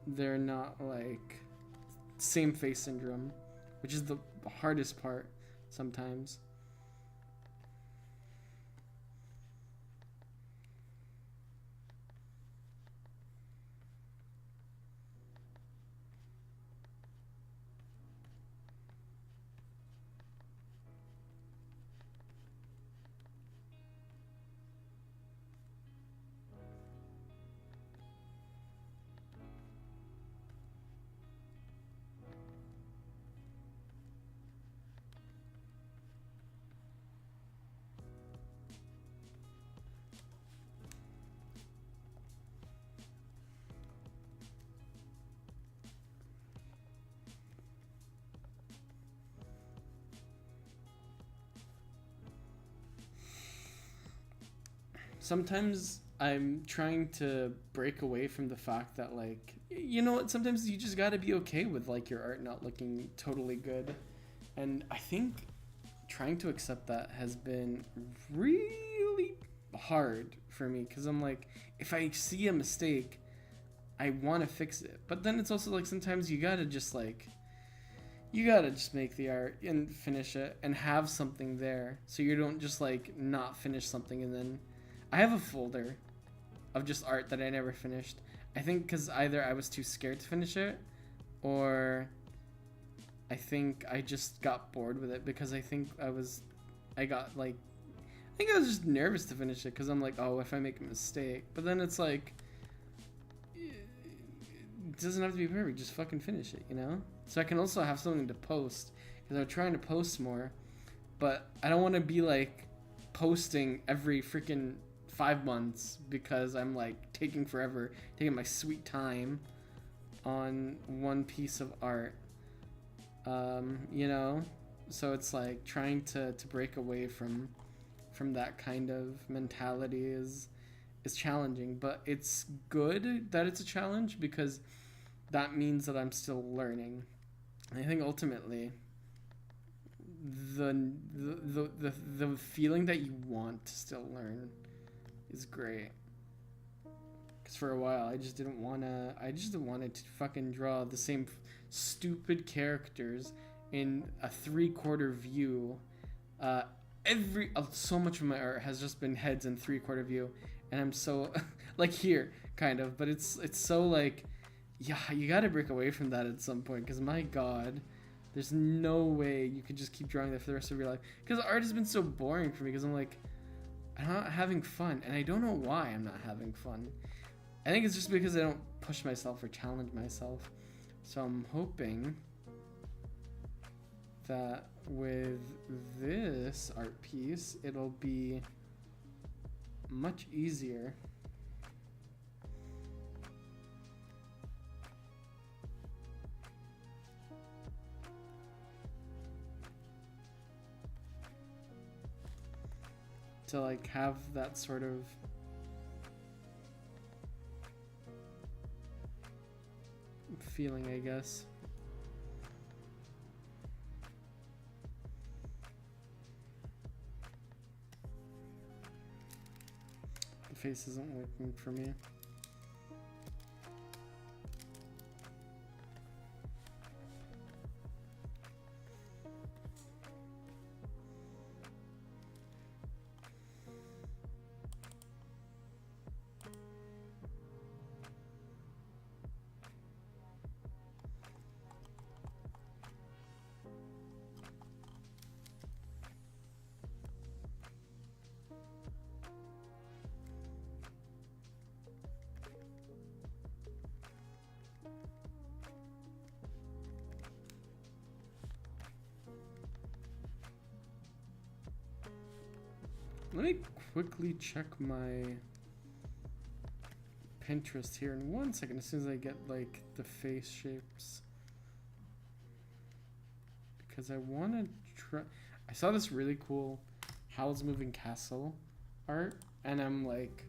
they're not like same face syndrome, which is the hardest part sometimes. Sometimes I'm trying to break away from the fact that like, you know what, sometimes you just gotta be okay with like your art not looking totally good. And I think trying to accept that has been really hard for me, because I'm like, if I see a mistake, I want to fix it. But then it's also like sometimes you gotta just make the art and finish it and have something there, so you don't just like not finish something. And then I have a folder of just art that I never finished. I think because either I was too scared to finish it, or I think I just got bored with it, because I think I was just nervous to finish it, because I'm like, oh, if I make a mistake. But then it's like, it doesn't have to be perfect, just fucking finish it, you know? So I can also have something to post, because I'm trying to post more, but I don't want to be like posting every freaking 5 months, because I'm like taking forever, taking my sweet time on one piece of art, you know? So it's like trying to break away from that kind of mentality is challenging, but it's good that it's a challenge, because that means that I'm still learning. And I think ultimately the feeling that you want to still learn is great. Because for a while I just didn't want to fucking draw the same stupid characters in a 3/4 view. So much of my art has just been heads in 3/4 view, and I'm so like here kind of, but it's so like, yeah, you gotta break away from that at some point, because my god, there's no way you could just keep drawing that for the rest of your life, because art has been so boring for me, because I'm like, I'm not having fun, and I don't know why I'm not having fun. I think it's just because I don't push myself or challenge myself. So I'm hoping that with this art piece, it'll be much easier to like have that sort of feeling, I guess. The face isn't working for me. Let me quickly check my Pinterest here in 1 second, as soon as I get like the face shapes. Because I want to try. I saw this really cool Howl's Moving Castle art, and I'm like,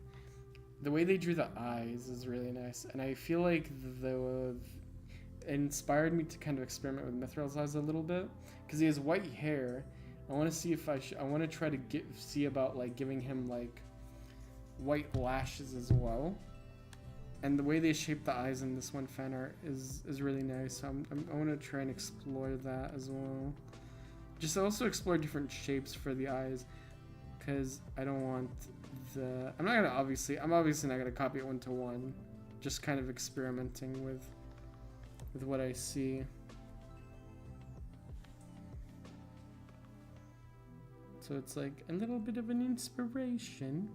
the way they drew the eyes is really nice. And I feel like the inspired me to kind of experiment with Mithril's eyes a little bit, because he has white hair. I want to see if I want to try to see about like giving him like white lashes as well. And the way they shape the eyes in this one fan art is really nice. So I want to try and explore that as well. Just also explore different shapes for the eyes, because I don't want the. I'm obviously not gonna copy it 1-to-1. Just kind of experimenting with what I see. So it's like a little bit of an inspiration.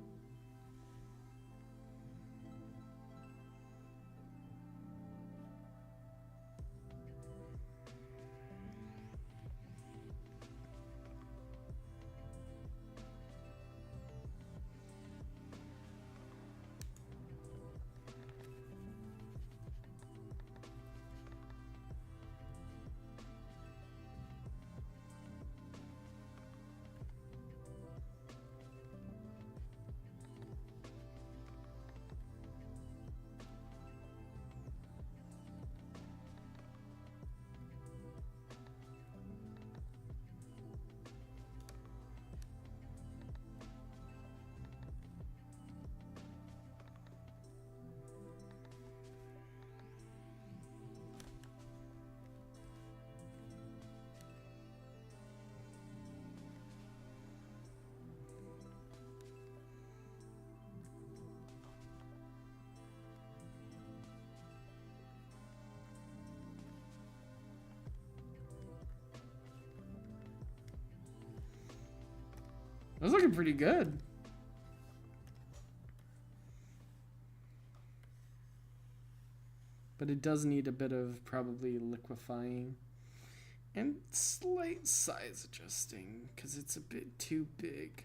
That's looking pretty good. But it does need a bit of probably liquefying and slight size adjusting, because it's a bit too big.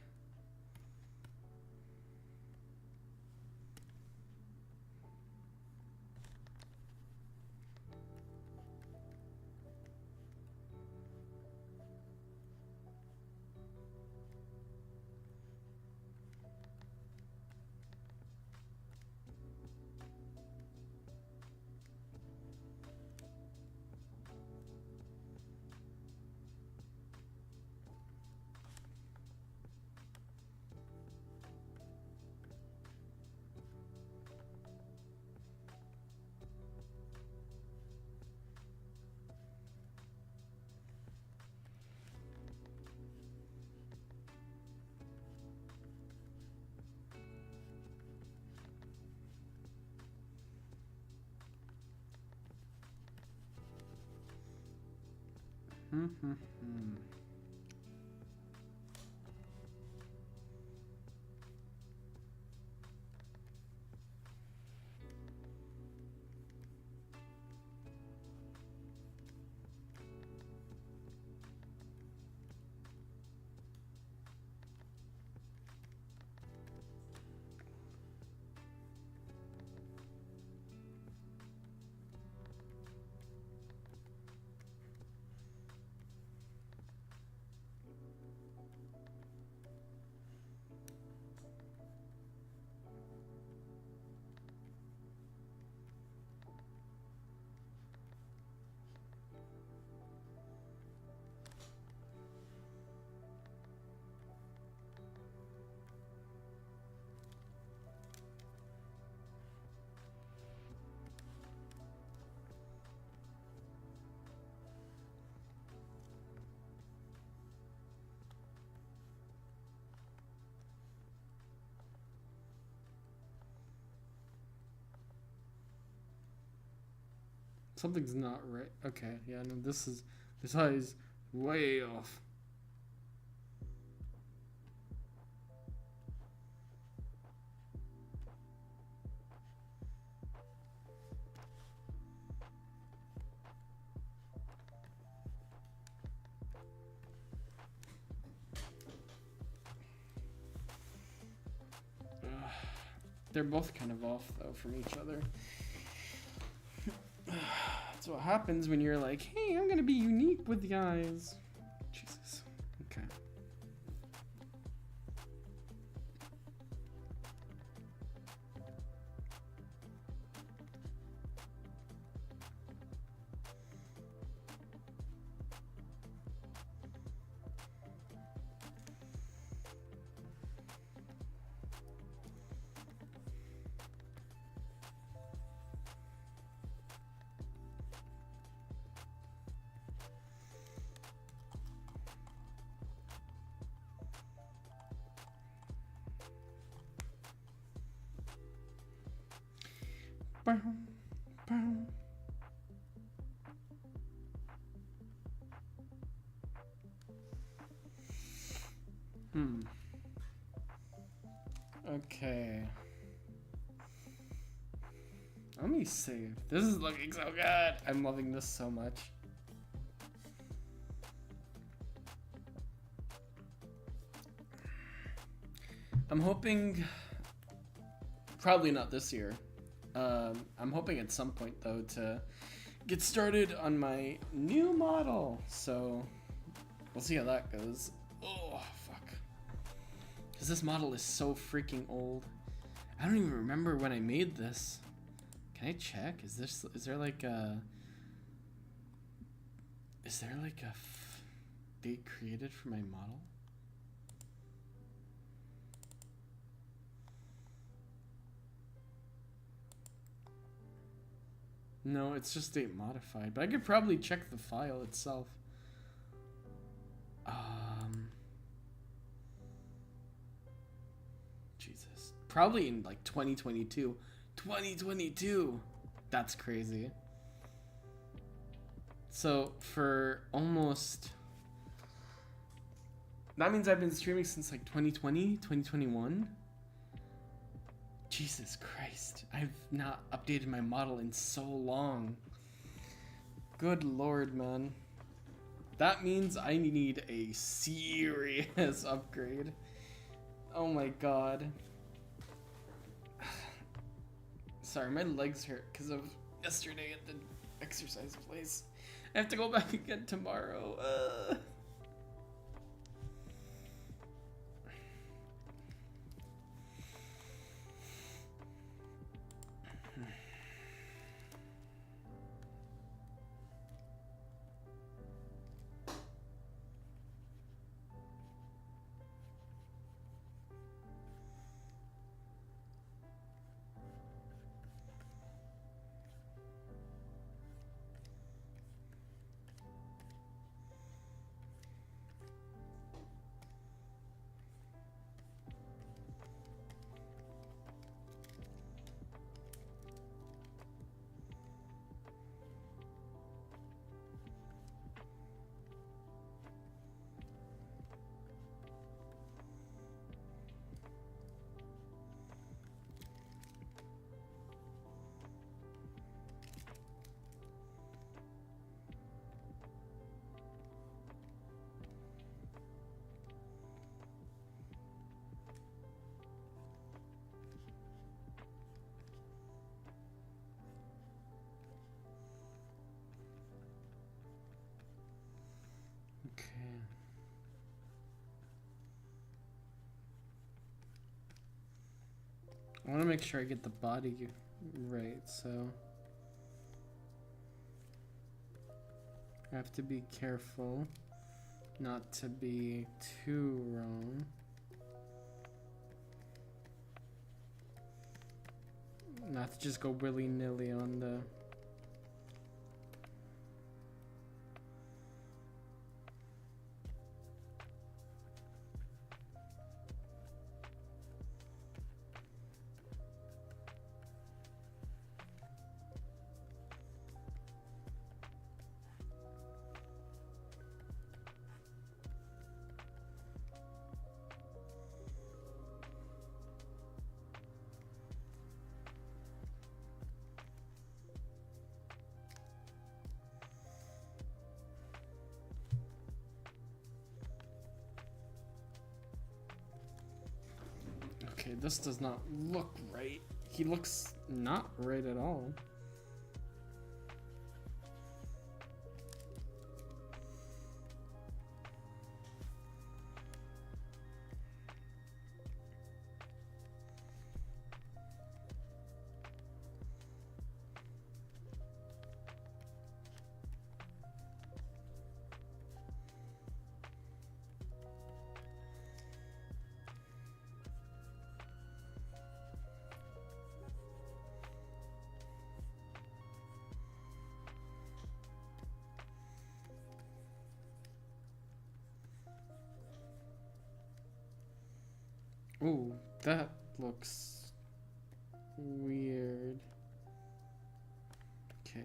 Something's not right. Okay, yeah, no, this eye is way off. They're both kind of off though from each other. That's what happens when you're like, hey, I'm gonna be unique with the eyes. Jesus. Okay. Okay. Let me save. This is looking so good. I'm loving this so much. I'm hoping, probably not this year. I'm hoping at some point though to get started on my new model. So we'll see how that goes. Oh, fuck. Because this model is so freaking old. I don't even remember when I made this. Can I check? Is there like a date created for my model? No, it's just date modified, but I could probably check the file itself. Jesus. Probably in like 2022. 2022! That's crazy. So, for almost... That means I've been streaming since like 2020, 2021? Jesus Christ. I've not updated my model in so long. Good lord, man. That means I need a serious upgrade. Oh my god. Sorry, my legs hurt because of yesterday at the exercise place. I have to go back again tomorrow. Okay. I want to make sure I get the body right, so I have to be careful not to be too wrong. Not to just go willy-nilly on the... Okay, this does not look right. He looks not right at all. Ooh, that looks weird. Okay.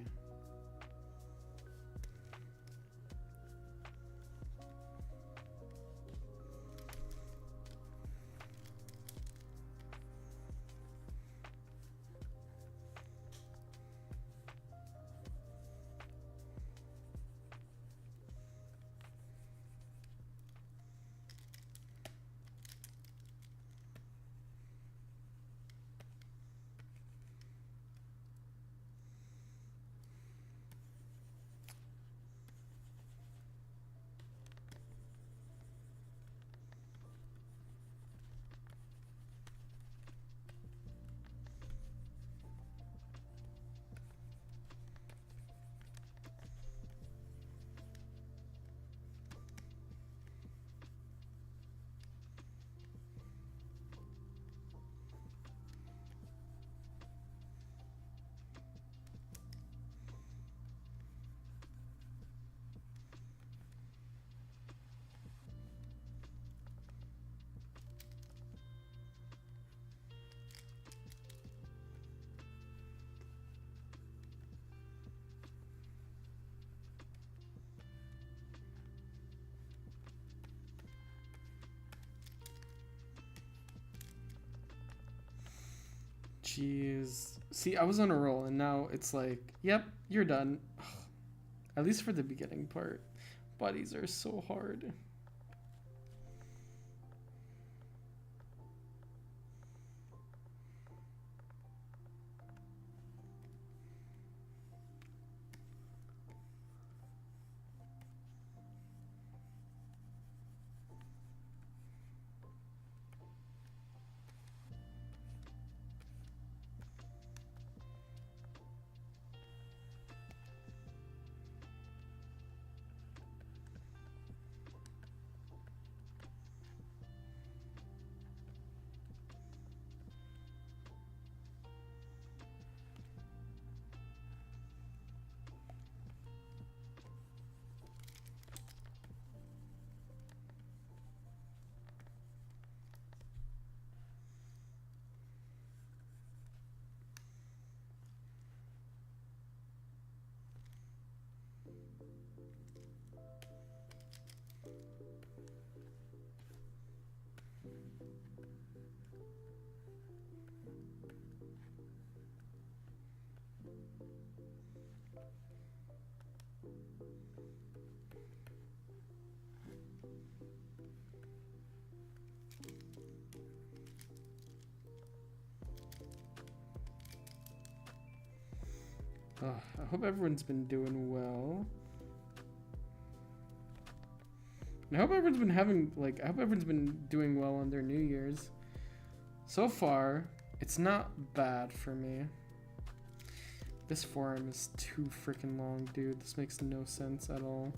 Jeez. See, I was on a roll and now it's like, yep, you're done. At least for the beginning part. Bodies are so hard. I hope everyone's been doing well. And I hope everyone's been having, like, I hope everyone's been doing well on their New Year's. So far, it's not bad for me. This forum is too freaking long, dude. This makes no sense at all.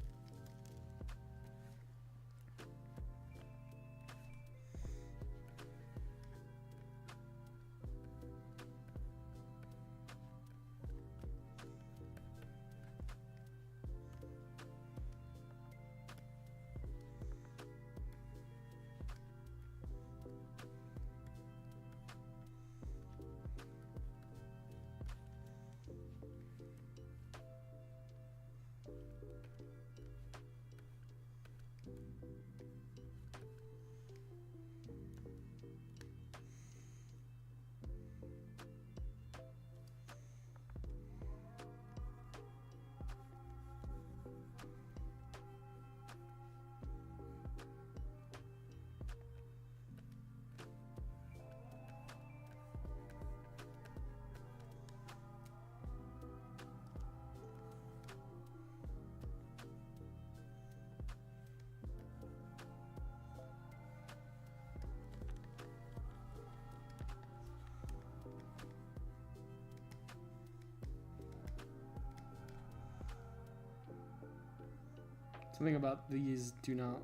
Something about these do not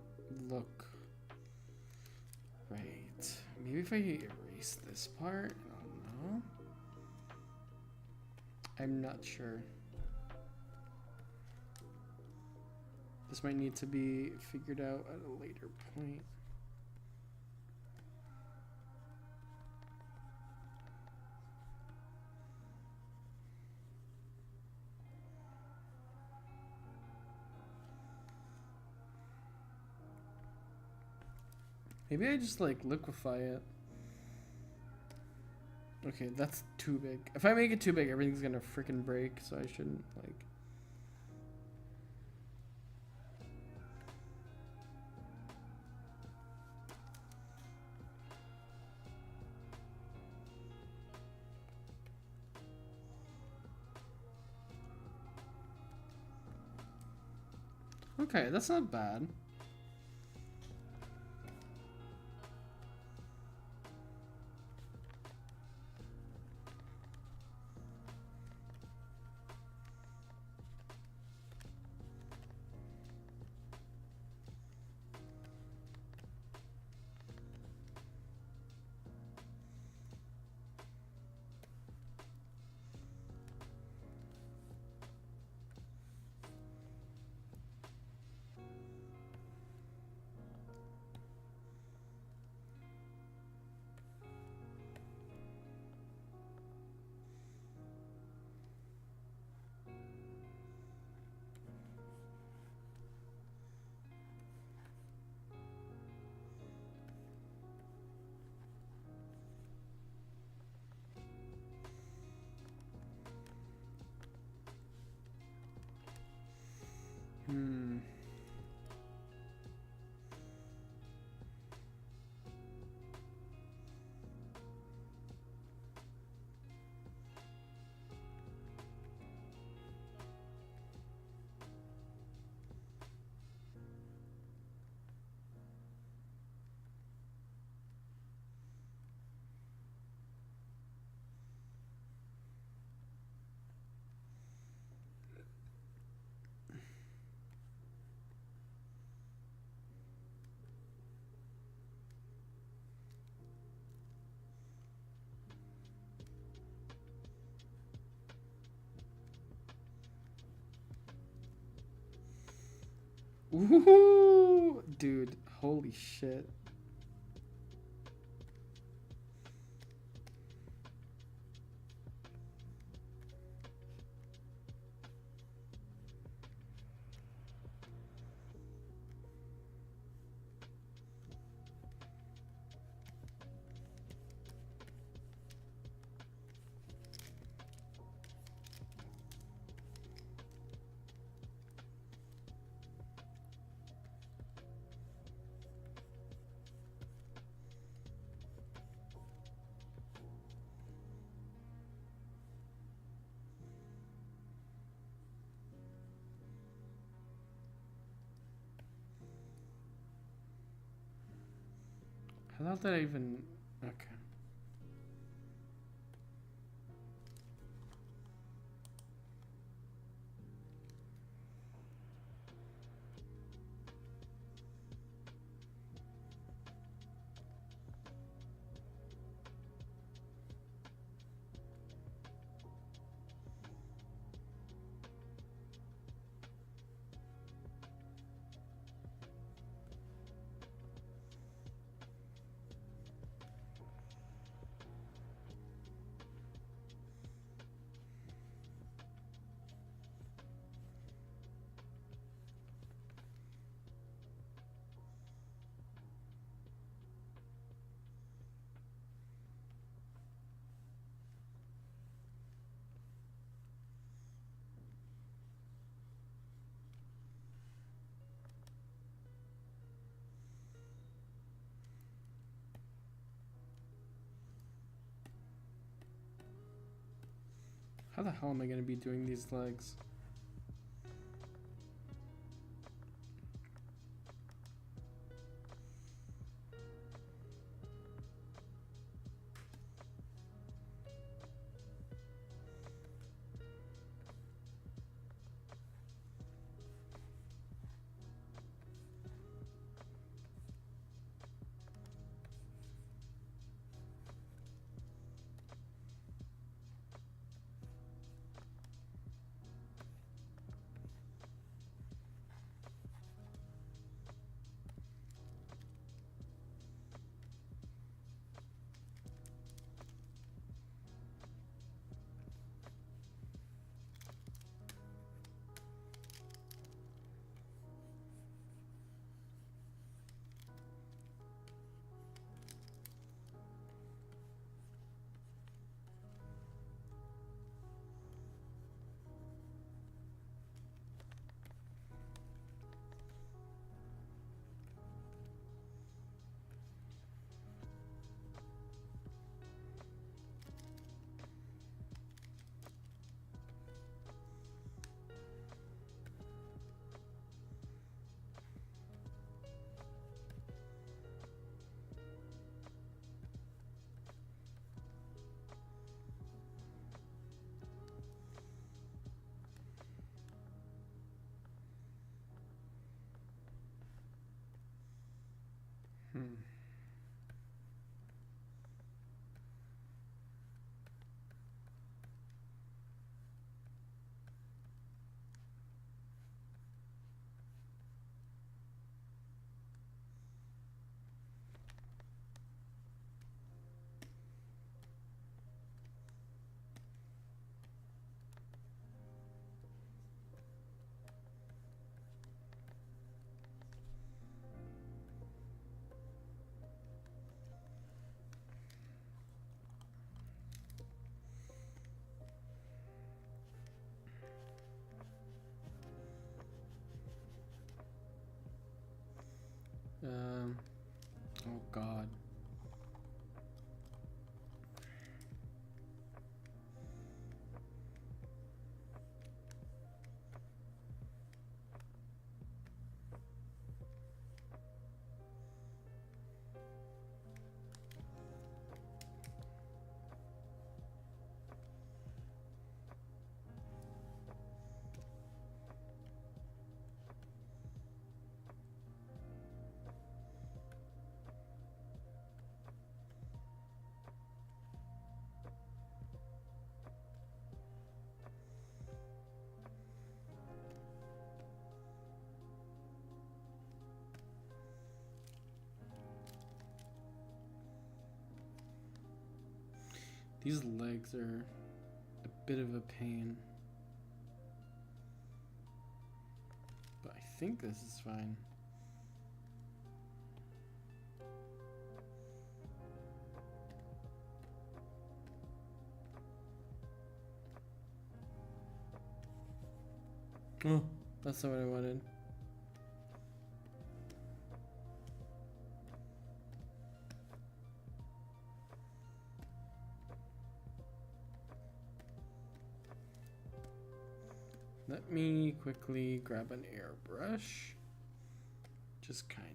look right. Maybe if I erase this part? I don't know. I'm not sure. This might need to be figured out at a later point. Maybe I just like liquefy it. Okay, that's too big. If I make it too big, everything's gonna freaking break, so I shouldn't like. Okay, that's not bad. Ooh, dude, holy shit. How did that even... Okay. How the hell am I going to be doing these legs? Hmm. Oh God. These legs are a bit of a pain. But I think this is fine. Oh, that's not what I wanted. Let me quickly grab an airbrush. Just kinda.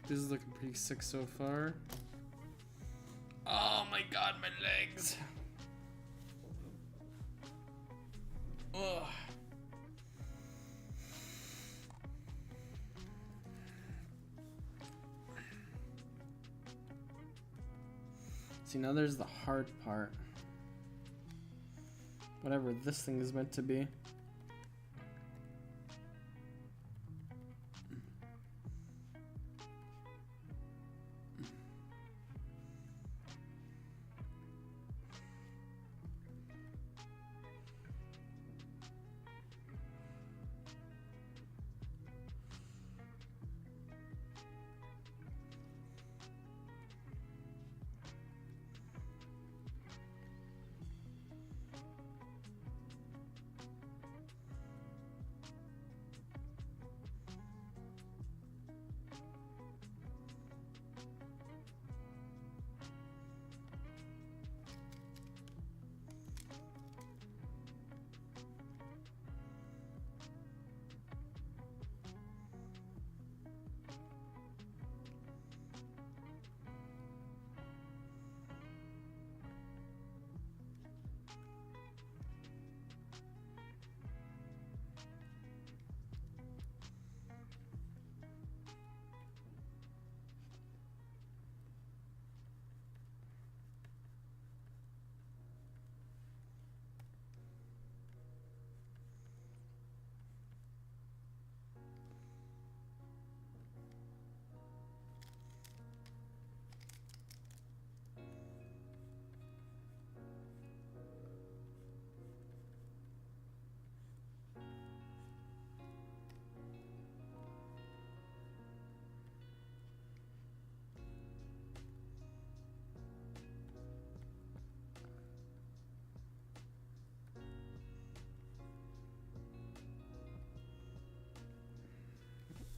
This is looking pretty sick so far. Oh my God, my legs. Ugh. See, now there's the hard part. Whatever this thing is meant to be.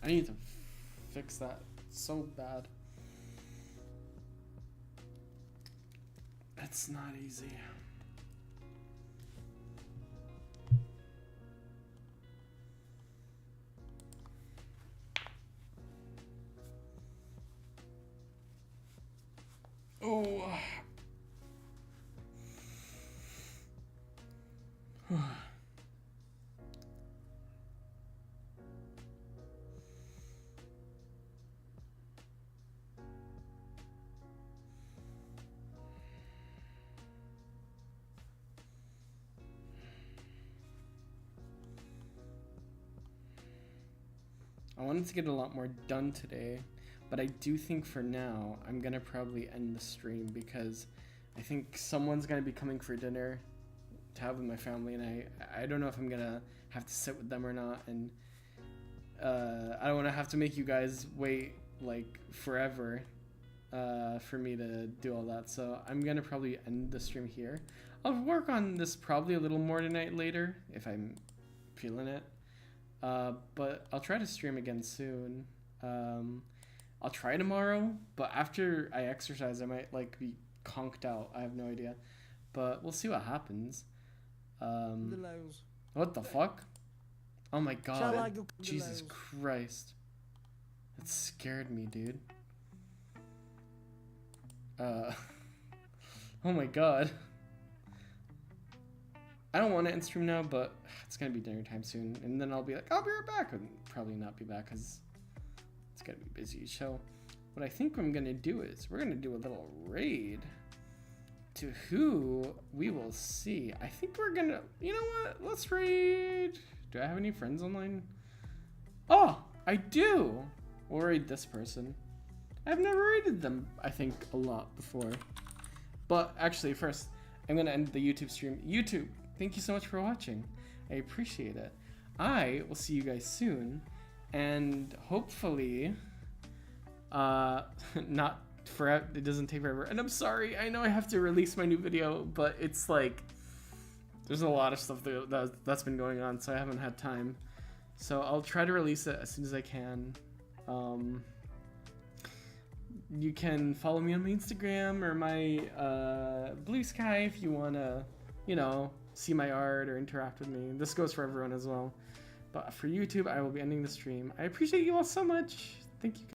I need to fix that so bad. It's not easy. Oh. I wanted to get a lot more done today, but I do think for now I'm gonna probably end the stream because I think someone's gonna be coming for dinner to have with my family, and I don't know if I'm gonna have to sit with them or not, and I don't want to have to make you guys wait like forever for me to do all that. So I'm gonna probably end the stream here. I'll work on this probably a little more tonight later if I'm feeling it. But I'll try to stream again soon. I'll try tomorrow, but after I exercise, I might like be conked out. I have no idea, but we'll see what happens. What the fuck? Oh my god! Jesus Christ! That scared me, dude. Oh my god. I don't want to end stream now, but it's gonna be dinner time soon, and then I'll be like, I'll be right back, and probably not be back because it's gonna be busy. So what I think I'm gonna do is we're gonna do a little raid to who we will see. I think we're gonna, you know what? Let's raid. Do I have any friends online? Oh, I do. We'll raid this person. I've never raided them, I think, a lot before. But actually, first, I'm gonna end the YouTube stream. YouTube, thank you so much for watching. I appreciate it. I will see you guys soon, and hopefully, not forever. It doesn't take forever. And I'm sorry, I know I have to release my new video, but it's like there's a lot of stuff that's been going on, so I haven't had time. So I'll try to release it as soon as I can. You can follow me on my Instagram or my Blue Sky if you wanna, you know, see my art or interact with me. This goes for everyone as well. But for YouTube, I will be ending the stream. I appreciate you all so much. Thank you.